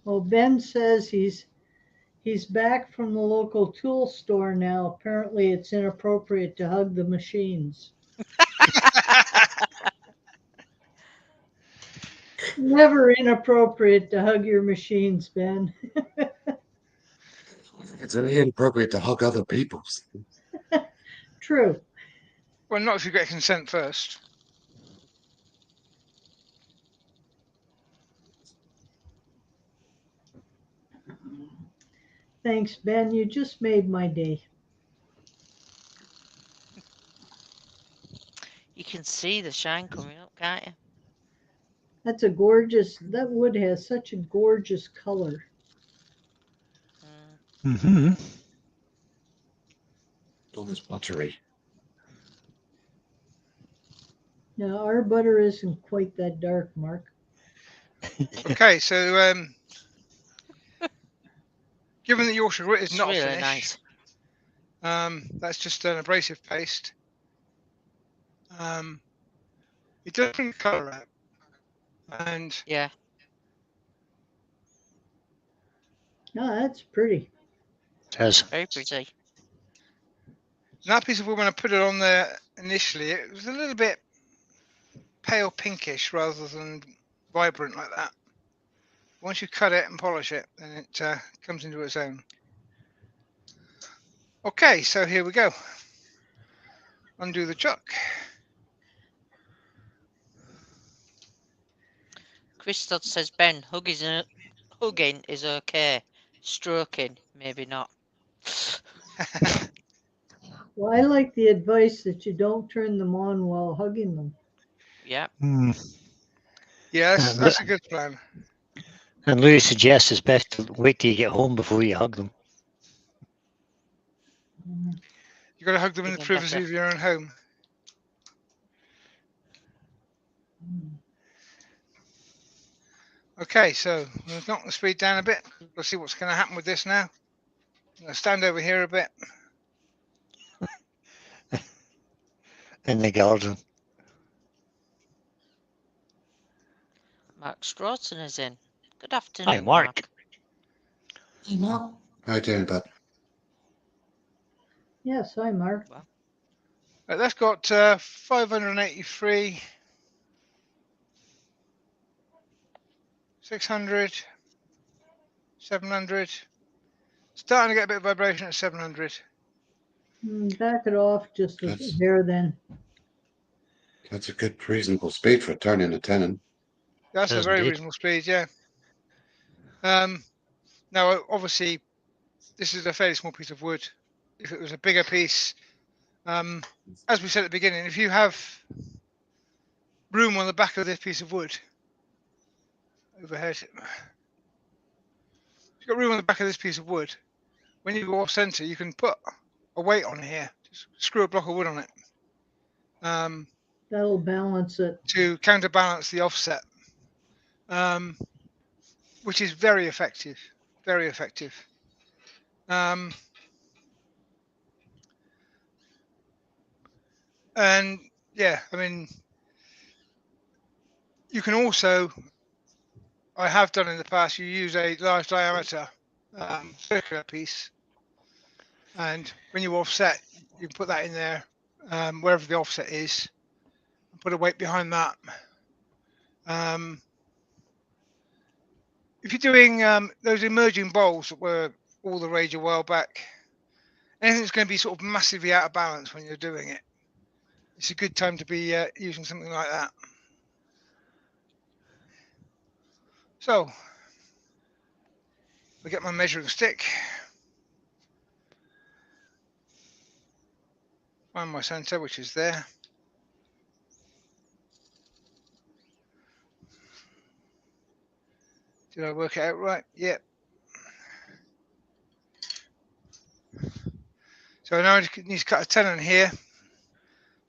Well, Ben says he's back from the local tool store now. Apparently, it's inappropriate to hug the machines. Never inappropriate to hug your machines, Ben. It's really inappropriate to hug other people's. True. Well, not if you get consent first. Thanks, Ben. You just made my day. You can see the shine coming up, can't you? That wood has such a gorgeous color. Mm-hmm. All this buttery. Now, our butter isn't quite that dark, Mark. Okay, so given that Yorkshire grit is It's not really a finish, nice. that's just an abrasive paste. It does bring colour out, and Yeah. Oh, that's pretty. It is. Very pretty. that piece of wood, when I put it on there initially, it was a little bit pale pinkish rather than vibrant like that. Once you cut it and polish it, then it comes into its own. Okay, so here we go. Undo the chuck. Christoph says, Ben, hugging is okay. Stroking, maybe not. Well, I like the advice that you don't turn them on while hugging them. Yeah. Yes, that's a good plan. And Louis suggests it's best to wait till you get home before you hug them. You've got to hug them in the Even privacy better. of your own home. Okay, so we've knocked the speed down a bit. Let's see what's going to happen with this now. I'm going to stand over here a bit. In the garden. Mark Strawson is in. Good afternoon, Hi, Mark. How you doing, bud? Yes, hi, Mark. Right, that's got 583, 600, 700. Starting to get a bit of vibration at 700. Back it off just a hair then. That's a good, reasonable speed for a turn in a tenon. That's a Yes, very indeed. reasonable speed, yeah. Now, obviously, this is a fairly small piece of wood. If it was a bigger piece, as we said at the beginning, if you have room on the back of this piece of wood, overhead, if you've got room on the back of this piece of wood, when you go off center, you can put a weight on here. Just screw a block of wood on it. That'll balance it. To counterbalance the offset, which is very effective, very effective. And yeah, I mean, you can also, I have done in the past, you use a large diameter circular piece, and when you offset, you can put that in there, wherever the offset is, and put a weight behind that. If you're doing those emerging bowls that were all the rage a while back, anything that's going to be sort of massively out of balance when you're doing it, it's a good time to be using something like that. So, I get my measuring stick, find my center, which is there. Did I work it out right? Yep. So now I just need to cut a tenon here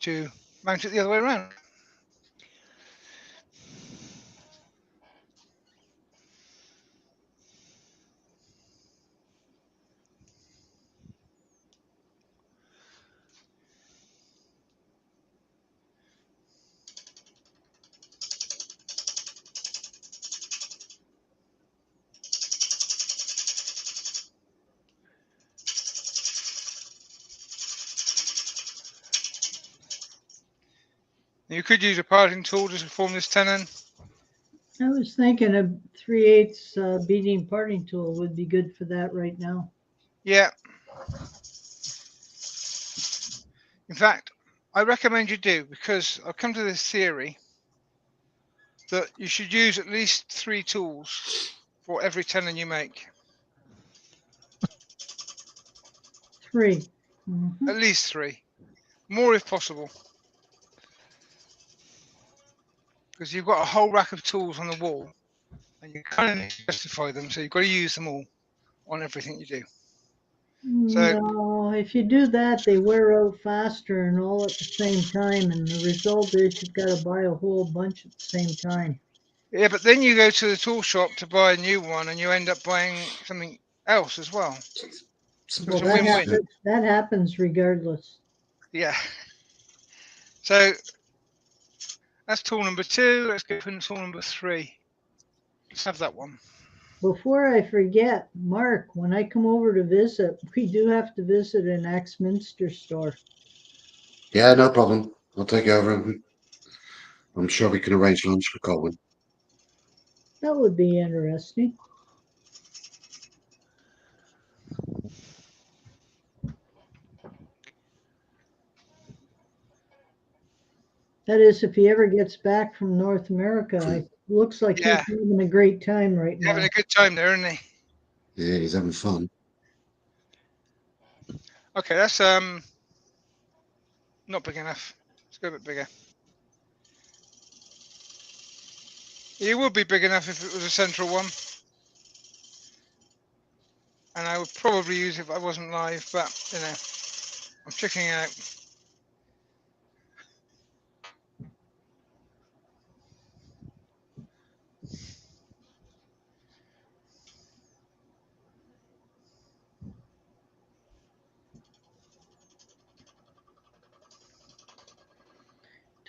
to mount it the other way around. You could use a parting tool just to form this tenon. I was thinking a 3/8 beading parting tool would be good for that right now. Yeah. In fact, I recommend you do, because I've come to this theory that you should use at least 3 tools for every tenon you make. 3. At least 3. More if possible. Because you've got a whole rack of tools on the wall and you kind of need to justify them, so you've got to use them all on everything you do. So, No, if you do that, they wear out faster and all at the same time, and the result is you've got to buy a whole bunch at the same time. yeah, but then you go to the tool shop to buy a new one and you end up buying something else as well. So It's a win-win. That happens regardless. Yeah. So that's tool number 2. Let's go for tool number 3. Let's have that one. Before I forget, Mark, when I come over to visit, we do have to visit an Axminster store. Yeah, no problem. I'll take you over. I'm sure we can arrange lunch for Colwyn. That would be interesting. That is, if he ever gets back from North America, it looks like Yeah. he's having a great time right He's having now. a good time there, isn't he? Yeah, he's having fun. Okay, that's not big enough. Let's go a bit bigger. It would be big enough if it was a central one. And I would probably use it if I wasn't live, but you know, I'm checking out.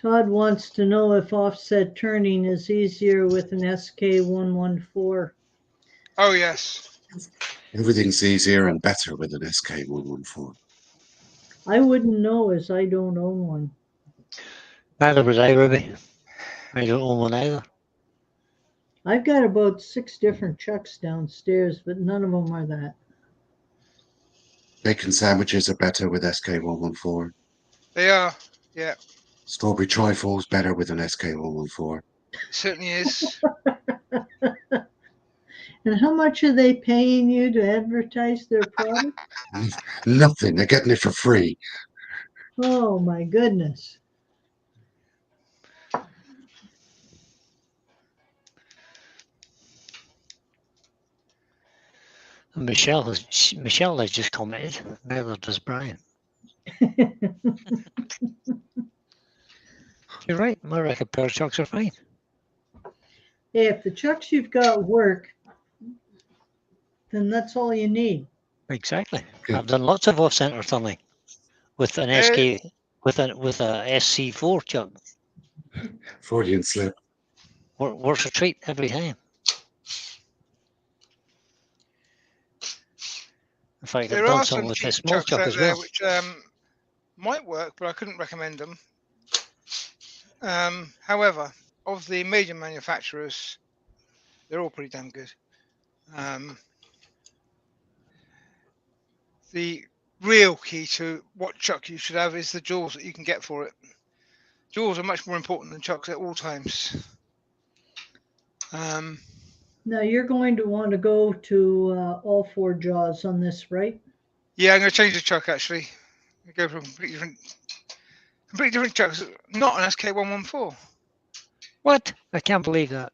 Todd wants to know if offset turning is easier with an SK114. Oh yes. Everything's easier and better with an SK114. I wouldn't know as I don't own one. Neither would I, Ruby. I don't own one either. I've got about 6 different chucks downstairs, but none of them are that. Bacon sandwiches are better with SK114. They are. Yeah, Strawberry trifles better with an SK114. it certainly is. And how much are they paying you to advertise their product? Nothing. They're getting it for free. Oh my goodness. And Michelle has just commented. Neither does Brian. You're right. My record pair of chucks are fine. Hey, if the chucks you've got work, then that's all you need. Exactly. Yeah. I've done lots of off-center turning with an SK with a SC4 chuck. Freudian slip. Works a treat every time. In fact, I've There done are some some with cheap a small chucks chuck out as there well. which might work, but I couldn't recommend them. However, of the major manufacturers, they're all pretty damn good. The real key to what chuck you should have is the jaws that you can get for it. Jaws are much more important than chucks at all times. Now you're going to want to go to all 4 jaws on this, right? Yeah, I'm going to change the chuck actually. I go for a completely different chucks. Not an SK114. What? I can't believe that.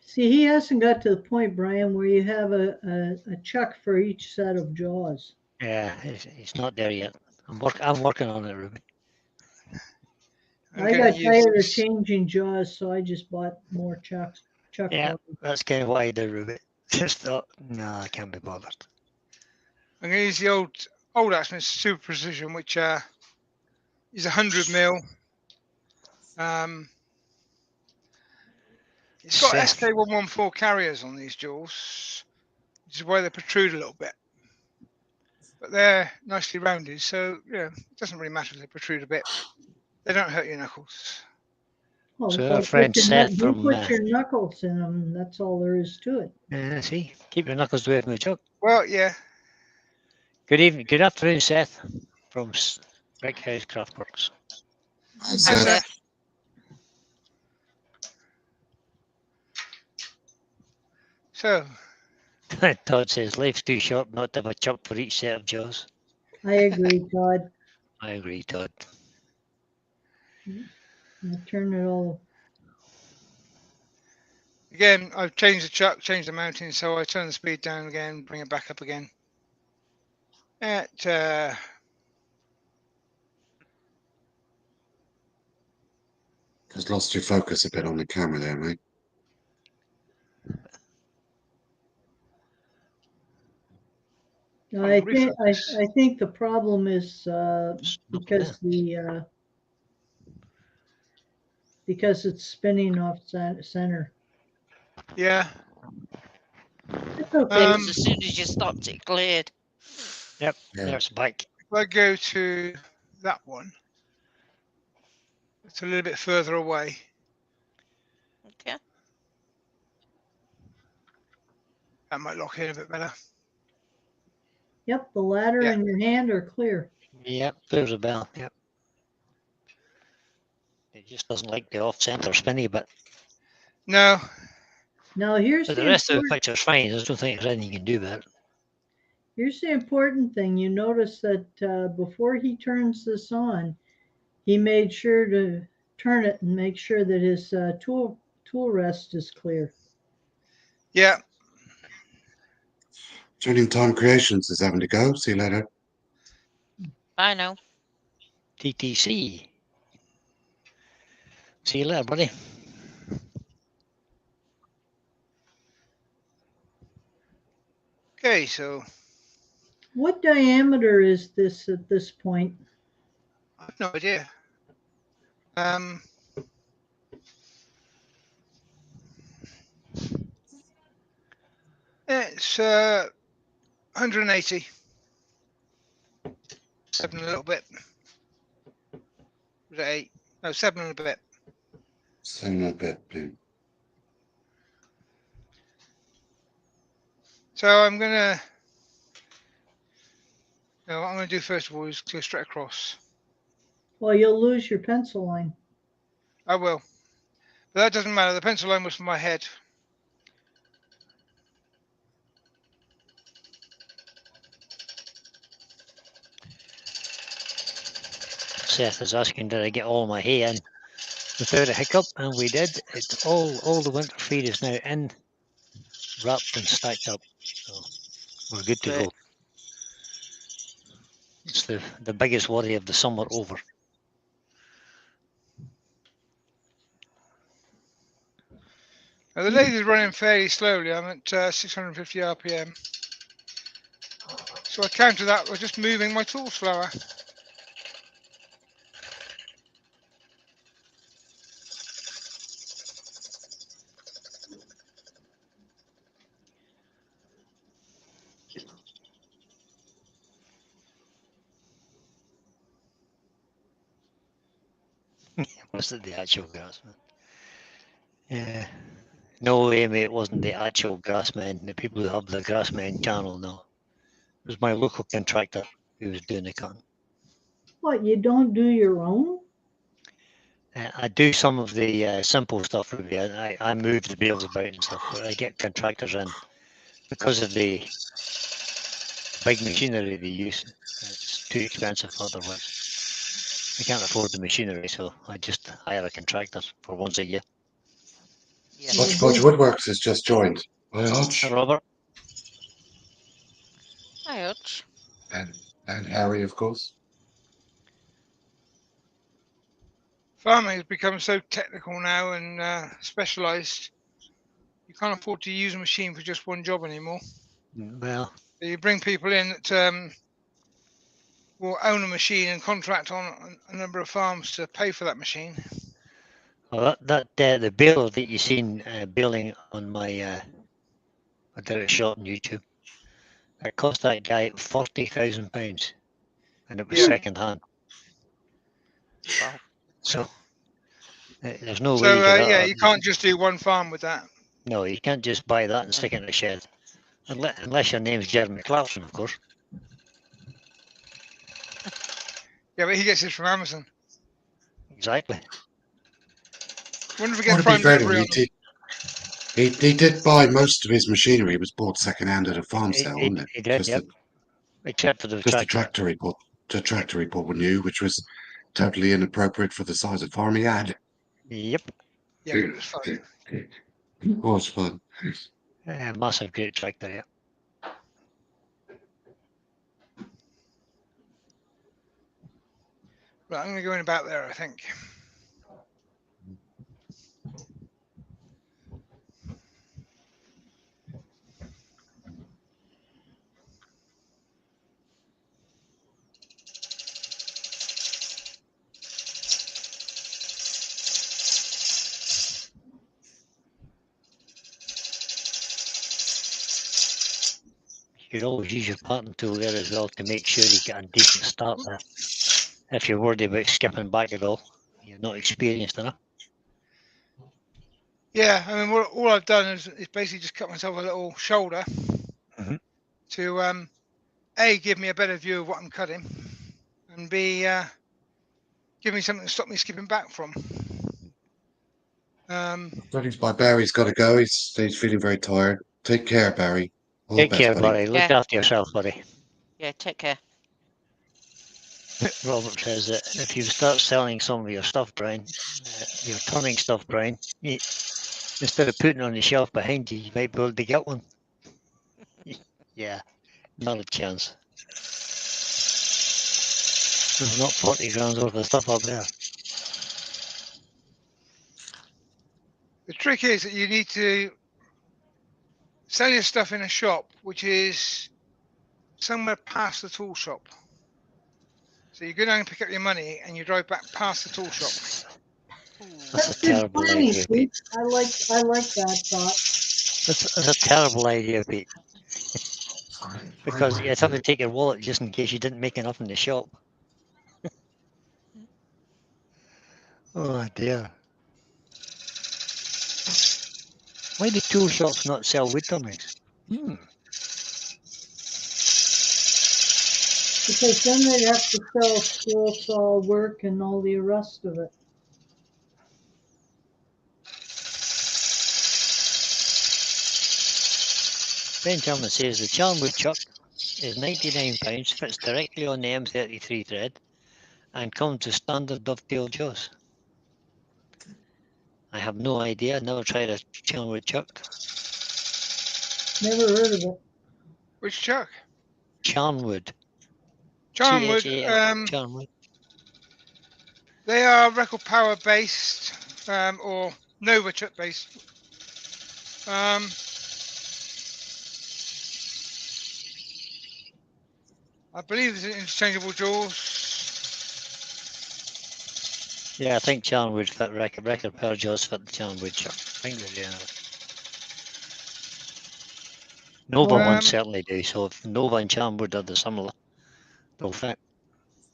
See, he hasn't got to the point, Brian, where you have a chuck for each set of jaws. Yeah, it's not there yet. I'm working on it, Ruby. I got tired of changing jaws, so I just bought more chucks. Yeah, that's kind of what I did, Ruby. Just thought, no, I can't be bothered. I'm going to use the old Axman Super Precision, which is 100 mil. It's got Seth. SK114 carriers on these jaws, which is why they protrude a little bit. But they're nicely rounded, so it doesn't really matter if they protrude a bit. They don't hurt your knuckles. Well, So if our I friend put Seth you from put your knuckles in them, that's all there is to it. see, keep your knuckles away from the chuck. Well, yeah. Good afternoon, Seth from Brickhouse Craftworks. Hi, Seth. So, Todd says life's too short not to have a chuck for each set of jaws. I agree, Todd. I agree, Todd. I'll turn it all. again, I've changed the chuck, changed the mounting, so I turn the speed down again, bring it back up again. Just lost your focus a bit on the camera there, mate. I think the problem is because it's spinning off center. Yeah. It's okay. As soon as you stopped, it cleared. Yep, Yeah. there's back. If I go to that one, it's a little bit further away. That might lock in a bit better. Yep, the ladder Yeah. and your hand are clear. Yep, there's a bell. Yep. It just doesn't like the off-center spinny bit. No. Now here's But the the rest of the important, picture's fine. I don't think there's anything you can do about it. here's the important thing. You notice that before he turns this on, he made sure to turn it and make sure that his tool rest is clear. Yeah. Turning Time Creations is having to go. See you later. I know. TTC. See you later, buddy. Okay, so What diameter is this at this point? I have no idea. It's 180. 7 and a little bit. Was it 8? No, 7 and a bit. 7 and a bit, blue. So I'm gonna. No, what I'm gonna do first of all is clear straight across. Well, you'll lose your pencil line. I will, but that doesn't matter. The pencil line was from my head. Seth is asking, did I get all my hay in without a hiccup? And we did. It's all the winter feed is now in, wrapped and stacked up. So we're good to Great. go. It's the biggest worry of the summer over. Now the lathe is running fairly slowly. I'm at 650 RPM. So I counter that with just moving my tool slower. Was it the actual Grassman? Yeah. No, Amy, it wasn't the actual Grassman. The people who have the Grassman channel, no. It was my local contractor who was doing the cutting. What, you don't do your own? I do some of the simple stuff, Ruby. I move the bales about and stuff, but I get contractors in. Because of the big machinery they use, it's too expensive otherwise. I can't afford the machinery, so I just hire a contractor for once a year. Yeah. Hodgepodge Woodworks has just joined. Hi, Hodge. Hi, Robert. Hi, Hutch. And Harry, of course. Farming has become so technical now and specialised. You can't afford to use a machine for just one job anymore. Well, So you bring people in that will own a machine and contract on a number of farms to pay for that machine. well the baler that you seen baling on my I did a shot on YouTube. It cost that guy £40,000, and it was Yeah. second hand. Wow. So there's no way So you get yeah, that. you can't just do one farm with that. No, you can't just buy that and stick it in a shed, unless your name's Jeremy Clarkson, of course. Yeah, but he gets it from Amazon. Exactly. Wonder if we Well, get to be prime fair to delivery him, on them. he did buy most of his machinery. It was bought second-hand at a farm sale, wasn't it? He did, Just yep. Except for the just the tractor. tractor report were new, which was totally inappropriate for the size of farm he had. Yep. Yeah, but it was fun. It was fun. Massive great tractor, yeah. Right, I'm going to go in about there, I think. You could always use your pattern tool there as well to make sure you get a decent start there. If you're worried about skipping back at all, you're not experienced enough. Yeah, I mean, all I've done is basically just cut myself a little shoulder Mhm. to A, give me a better view of what I'm cutting, and B, give me something to stop me skipping back from. My Barry's got to go. He's feeling very tired. Take care, Barry. All the Take best, care, buddy. buddy. Look Yeah. after yourself, buddy. Yeah, take care. Robert says that if you start selling some of your stuff, Brian, your turning stuff, Brian, instead of putting it on the shelf behind you, you might be able to get one. Yeah, not a chance. There's not 40 grams worth of stuff up there. The trick is that you need to sell your stuff in a shop which is somewhere past the tool shop. So you go down and pick up your money and you drive back past the tool shop. That's a good terrible planning, idea, Pete. Pete. I like that thought. That's a terrible idea, Pete. Because you'd have to take your wallet just in case you didn't make enough in the shop. Oh dear. Why do tool shops not sell wood turnings? Because then they'd have to sell school saw work and all the rest of it. Benjamin says the Charnwood chuck is £99, fits directly on the M33 thread, and comes with standard dovetail jaws. I have no idea. Never tried a Charnwood chuck. Never heard of it. Which chuck? Charnwood. Charnwood. Charnwood. They are record power based or Nova chuck based. I believe it's interchangeable jaws. Yeah, I think Charnwood fit record power jaws fit the Charnwood chuck. I think they do. Nova ones certainly do. So if Nova and Charnwood are the similar, they'll fit.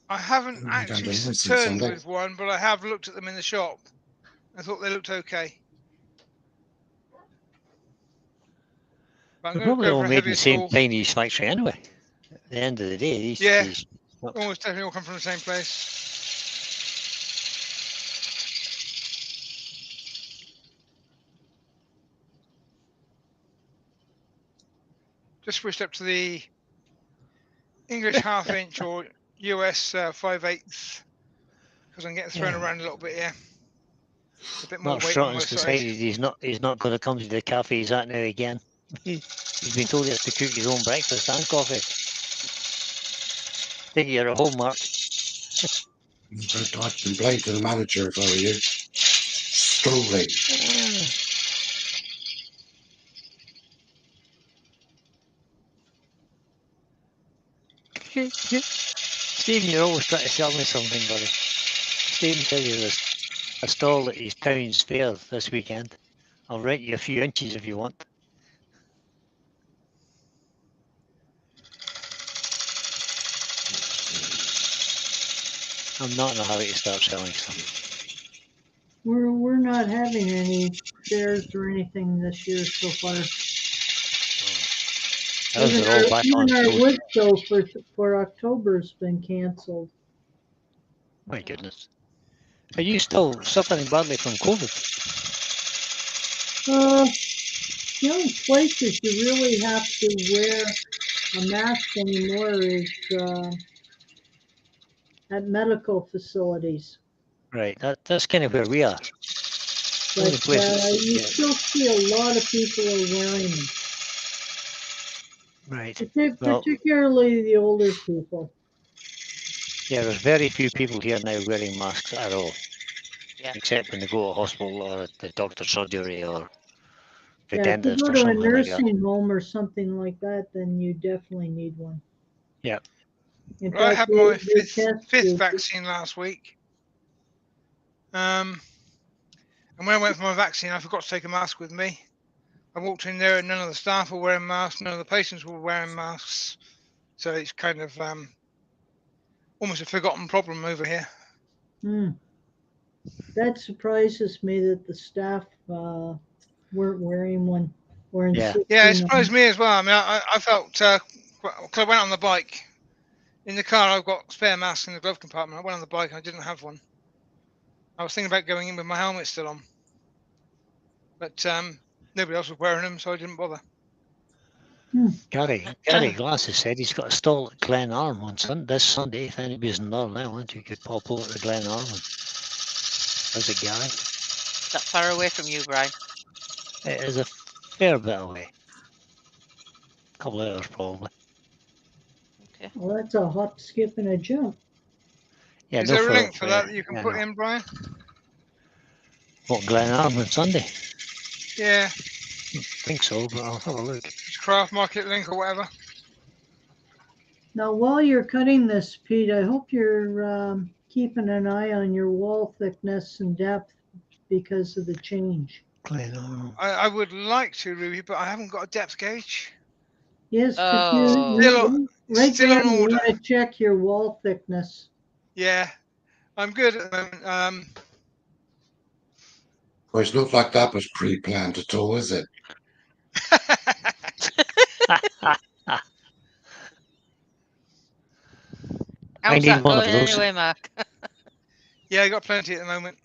I haven't Oh, actually Sunday. turned with one, but I have looked at them in the shop. I thought they looked okay. But I'm They're going to probably go all for a made in heavier the same tool. Chinese factory anyway. At the end of the day, these almost definitely all come from the same place. Just switched up to the English half-inch or US 5/8 because I'm getting thrown around a little bit here. It's a bit more Mark weight on my Strotton's side. decided he's not going to come to the cafes that now again. He's been told he has to cook his own breakfast and coffee. Think you're at home, Mark. I'd complain to the manager if I were you. Strolling. Stephen, you're always trying to sell me something, buddy. Stephen says there's a stall at his town's fair this weekend. I'll rent you a few inches if you want. I'm not in a hurry to start selling stuff. We're not having any fairs or anything this year so far. Even our wood show for October's been canceled. My goodness. Are you still suffering badly from COVID? The only places you really have to wear a mask anymore is at medical facilities. Right, that's kind of where we are. But you still see a lot of people are wearing them. Right. Particularly the older people. Yeah, there's very few people here now wearing masks at all. Yeah. Except when they go to hospital or at the doctor's surgery or the If dentist you or go to a something like that. nursing home or something like that, then you definitely need one. Yeah. I had my fifth vaccine last week. And when I went for my vaccine, I forgot to take a mask with me. I walked in there and none of the staff were wearing masks, none of the patients were wearing masks. So it's kind of almost a forgotten problem over here. That surprises me that the staff weren't wearing one or Yeah. insisting Yeah, it on surprised me as well. I mean, I felt, cause I went on the bike. In the car, I've got spare masks in the glove compartment. I went on the bike and I didn't have one. I was thinking about going in with my helmet still on. But nobody else was wearing them, so I didn't bother. Gary Glasses said he's got a stall at Glenarm on this Sunday. If anybody's in Northern Ireland, you could pop over to Glenarm. There's a Gary. Is that far away from you, Brian? It is a fair bit away. A couple of hours probably. Okay. Well, that's a hop, skip, and a jump. Yeah, Is no there a link for for that you can yeah, put no. in, Brian? What, Glenarm on Sunday? Yeah, I think so, but I'll have a look. it's Craft Market link or whatever. Now, while you're cutting this, Pete, I hope you're keeping an eye on your wall thickness and depth because of the change. Glenarm. I would like to, Ruby, but I haven't got a depth gauge. Yes, but Oh. right Still there, on you order. want to check your wall thickness. Yeah, I'm good at the moment. Well, it's not like that was pre-planned at all, is it? I How's need that one of going those. anyway, Mark? Yeah, I got plenty at the moment.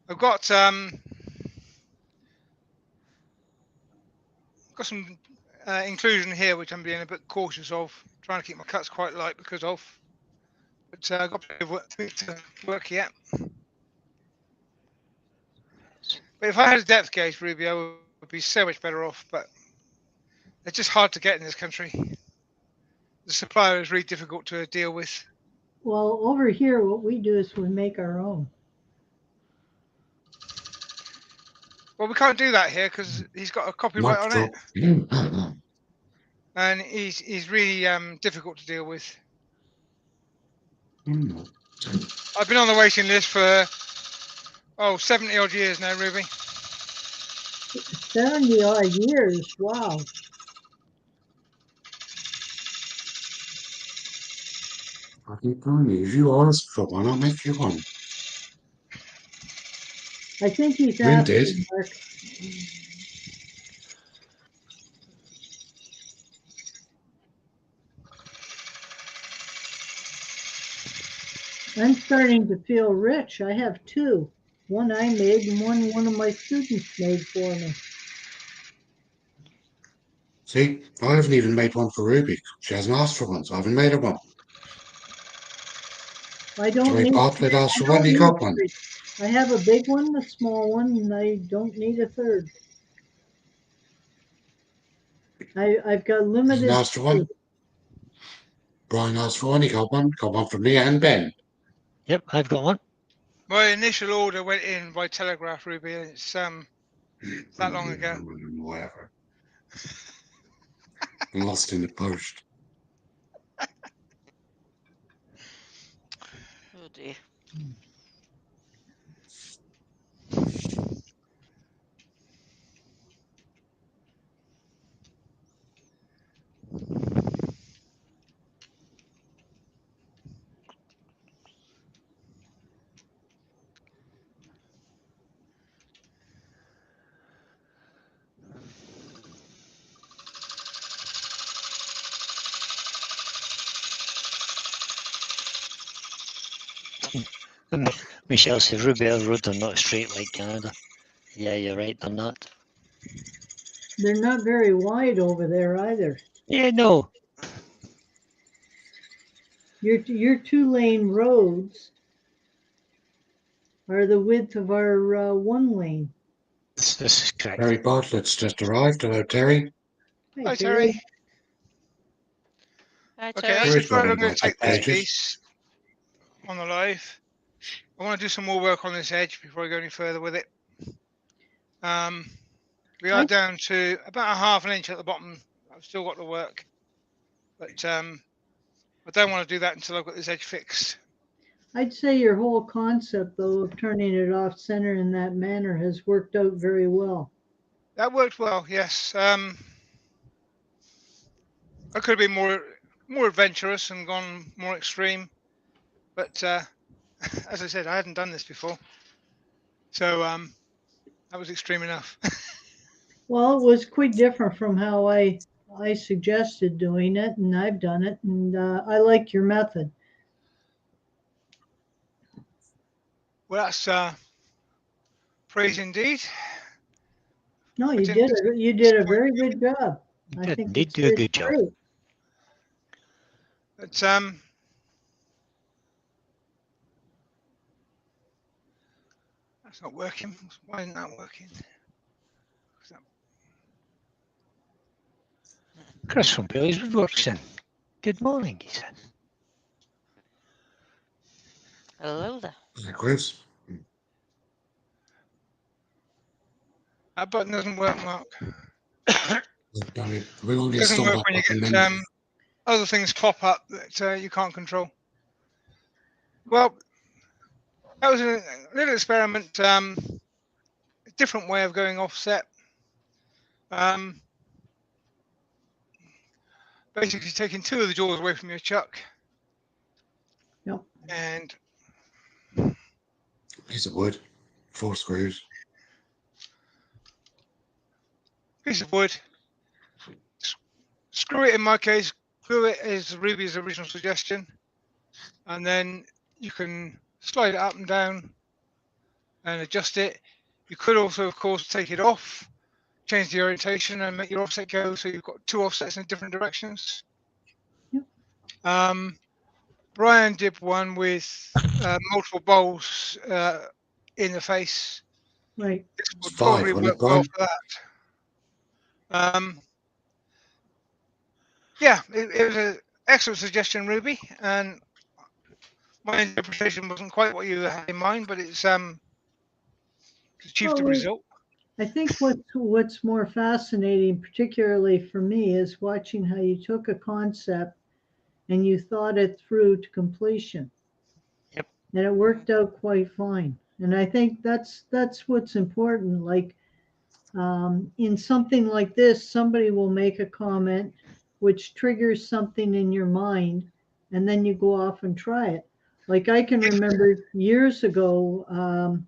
I've got some inclusion here, which I'm being a bit cautious of, trying to keep my cuts quite light because of. But I've got plenty of work to work yet. But if I had a depth gauge, Ruby, I would be so much better off. But it's just hard to get in this country. The supplier is really difficult to deal with. Well, over here, what we do is we make our own. Well, we can't do that here because he's got a copyright on it, and he's really difficult to deal with. I've been on the waiting list for 70 odd years now, Ruby. 70 odd years, wow. I keep telling you, if you ask for one, I'll make you one. I think he's Lynn did. asking, Mark. I'm starting to feel rich. I have two. One I made and one of my students made for me. See, I haven't even made one for Ruby. She hasn't asked for one, so I haven't made her one. I don't Joey need Bartlett asked for I one, don't he need got one. three. I have a big one, a small one, and I don't need a third. I've got Hasn't limited asked for one. Brian asked for one, he got one. Got one from me and Ben. Yep, I've got one. My initial order went in by telegraph, Ruby, and it's that long ago. Whatever. Lost in the post. Oh dear. Michelle says Ruby roads are not straight like Canada. Yeah, you're right on that. They're not very wide over there either. Yeah, no. Your 2-lane roads are the width of our 1-lane. This is correct. Terry Bartlett's just arrived. Hello, Terry. Hi, Terry. Hi, Okay, Terry. that's Terry's just right. probably I'm going got to take this pages. piece on the live. I want to do some more work on this edge before I go any further with it. We are down to about a half an inch at the bottom. I've still got the work, but I don't want to do that until I've got this edge fixed. I'd say your whole concept, though, of turning it off center in that manner has worked out very well. That worked well, yes. I could have been more adventurous and gone more extreme, but as I said, I hadn't done this before, so That was extreme enough. Well, it was quite different from how I suggested doing it, and I've done it, and I like your method. Well, that's praise indeed. No, I you didn't did it. You did a disappoint very you. good job. You I did think indeed do a good job. great. But that's not working. Why isn't that working? Chris from Billy's Woodworks in. Good morning, he said. Hello there. Hi, Chris. That button doesn't work, Mark. Damn it. We will It get doesn't some work up when you and get then other things pop up that you can't control. Well, that was a little experiment, a different way of going offset. Basically taking 2 of the jaws away from your chuck. Yep. And piece of wood, 4 screws. piece of wood. Screw it in my case. Glue it as Ruby's original suggestion. And then you can slide it up and down and adjust it. You could also, of course, take it off, change the orientation and make your offset go so you've got 2 offsets in different directions. Yep. Brian did one with multiple bowls in the face. Right. This It's would 5, probably wasn't it, work well Brian? for that. Yeah, it was an excellent suggestion, Ruby, and my interpretation wasn't quite what you had in mind, but it's achieved the Well, result. I think what's more fascinating, particularly for me, is watching how you took a concept and you thought it through to completion. Yep. And it worked out quite fine. And I think that's what's important. Like in something like this, somebody will make a comment which triggers something in your mind, and then you go off and try it. Like I can remember years ago,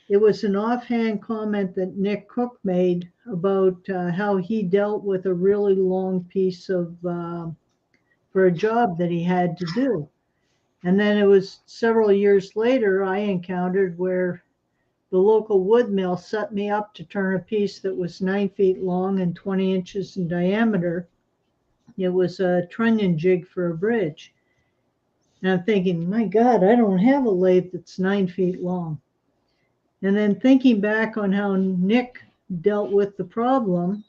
it was an offhand comment that Nick Cook made about how he dealt with a really long piece of for a job that he had to do. And then it was several years later I encountered where the local wood mill set me up to turn a piece that was 9 feet long and 20 inches in diameter. It was a trunnion jig for a bridge. And I'm thinking, my God, I don't have a lathe that's 9 feet long. And then thinking back on how Nick dealt with the problem,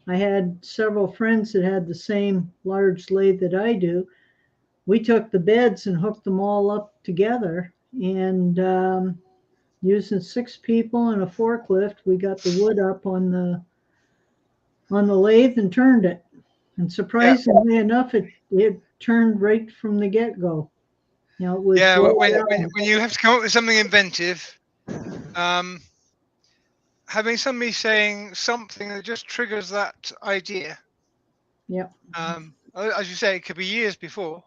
I had several friends that had the same large lathe that I do. We took the beds and hooked them all up together, and using 6 people and a forklift, we got the wood up on the lathe and turned it. And surprisingly enough, it turned right from the get-go. You know, it was Yeah, well when done. you have to come up with something inventive, having somebody saying something that just triggers that idea. Yep. As you say, it could be years before,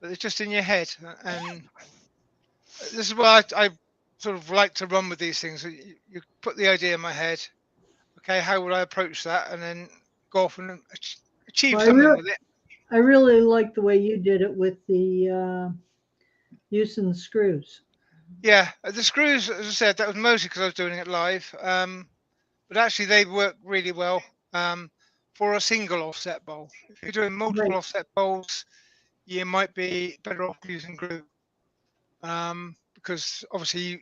but it's just in your head. And this is why I sort of like to run with these things. You put the idea in my head. Okay, how would I approach that? And then go off and achieve Well, something with it. I really like the way you did it with the using the screws. Yeah, the screws, as I said, that was mostly because I was doing it live. But actually, they work really well for a single offset bowl. If you're doing multiple Right. offset bowls, you might be better off using glue. Because obviously,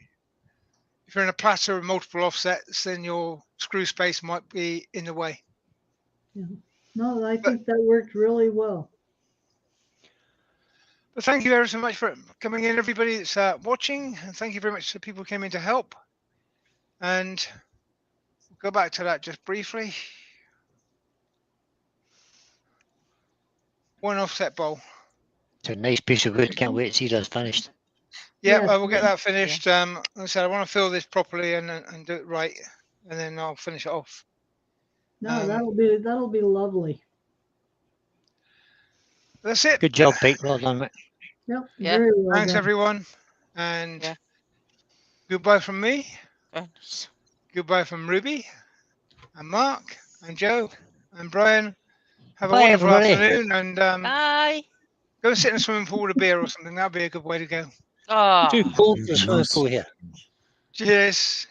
if you're in a platter of multiple offsets, then your screw space might be in the way. Yeah. No, I think that worked really well. But thank you ever so much for coming in, everybody that's watching, and thank you very much to people who came in to help. And we'll go back to that just briefly. One offset bowl. It's a nice piece of wood. Can't wait to see that finished. Yeah, Yes. I will get that finished. Like I said, I want to fill this properly and do it right, and then I'll finish it off. No, that'll be lovely. That's it. Good job, Pete. Well done, mate. Yep. Yeah. Very well Thanks, done. everyone, and Yeah. goodbye from me. Goodness. Goodbye from Ruby and Mark and Joe and Brian. Have a Bye, wonderful everybody. afternoon, and Bye. go and sit in a swimming pool with a beer or something. That'd be a good way to go. Oh. Too cold for the swimming Nice. pool here. Cheers.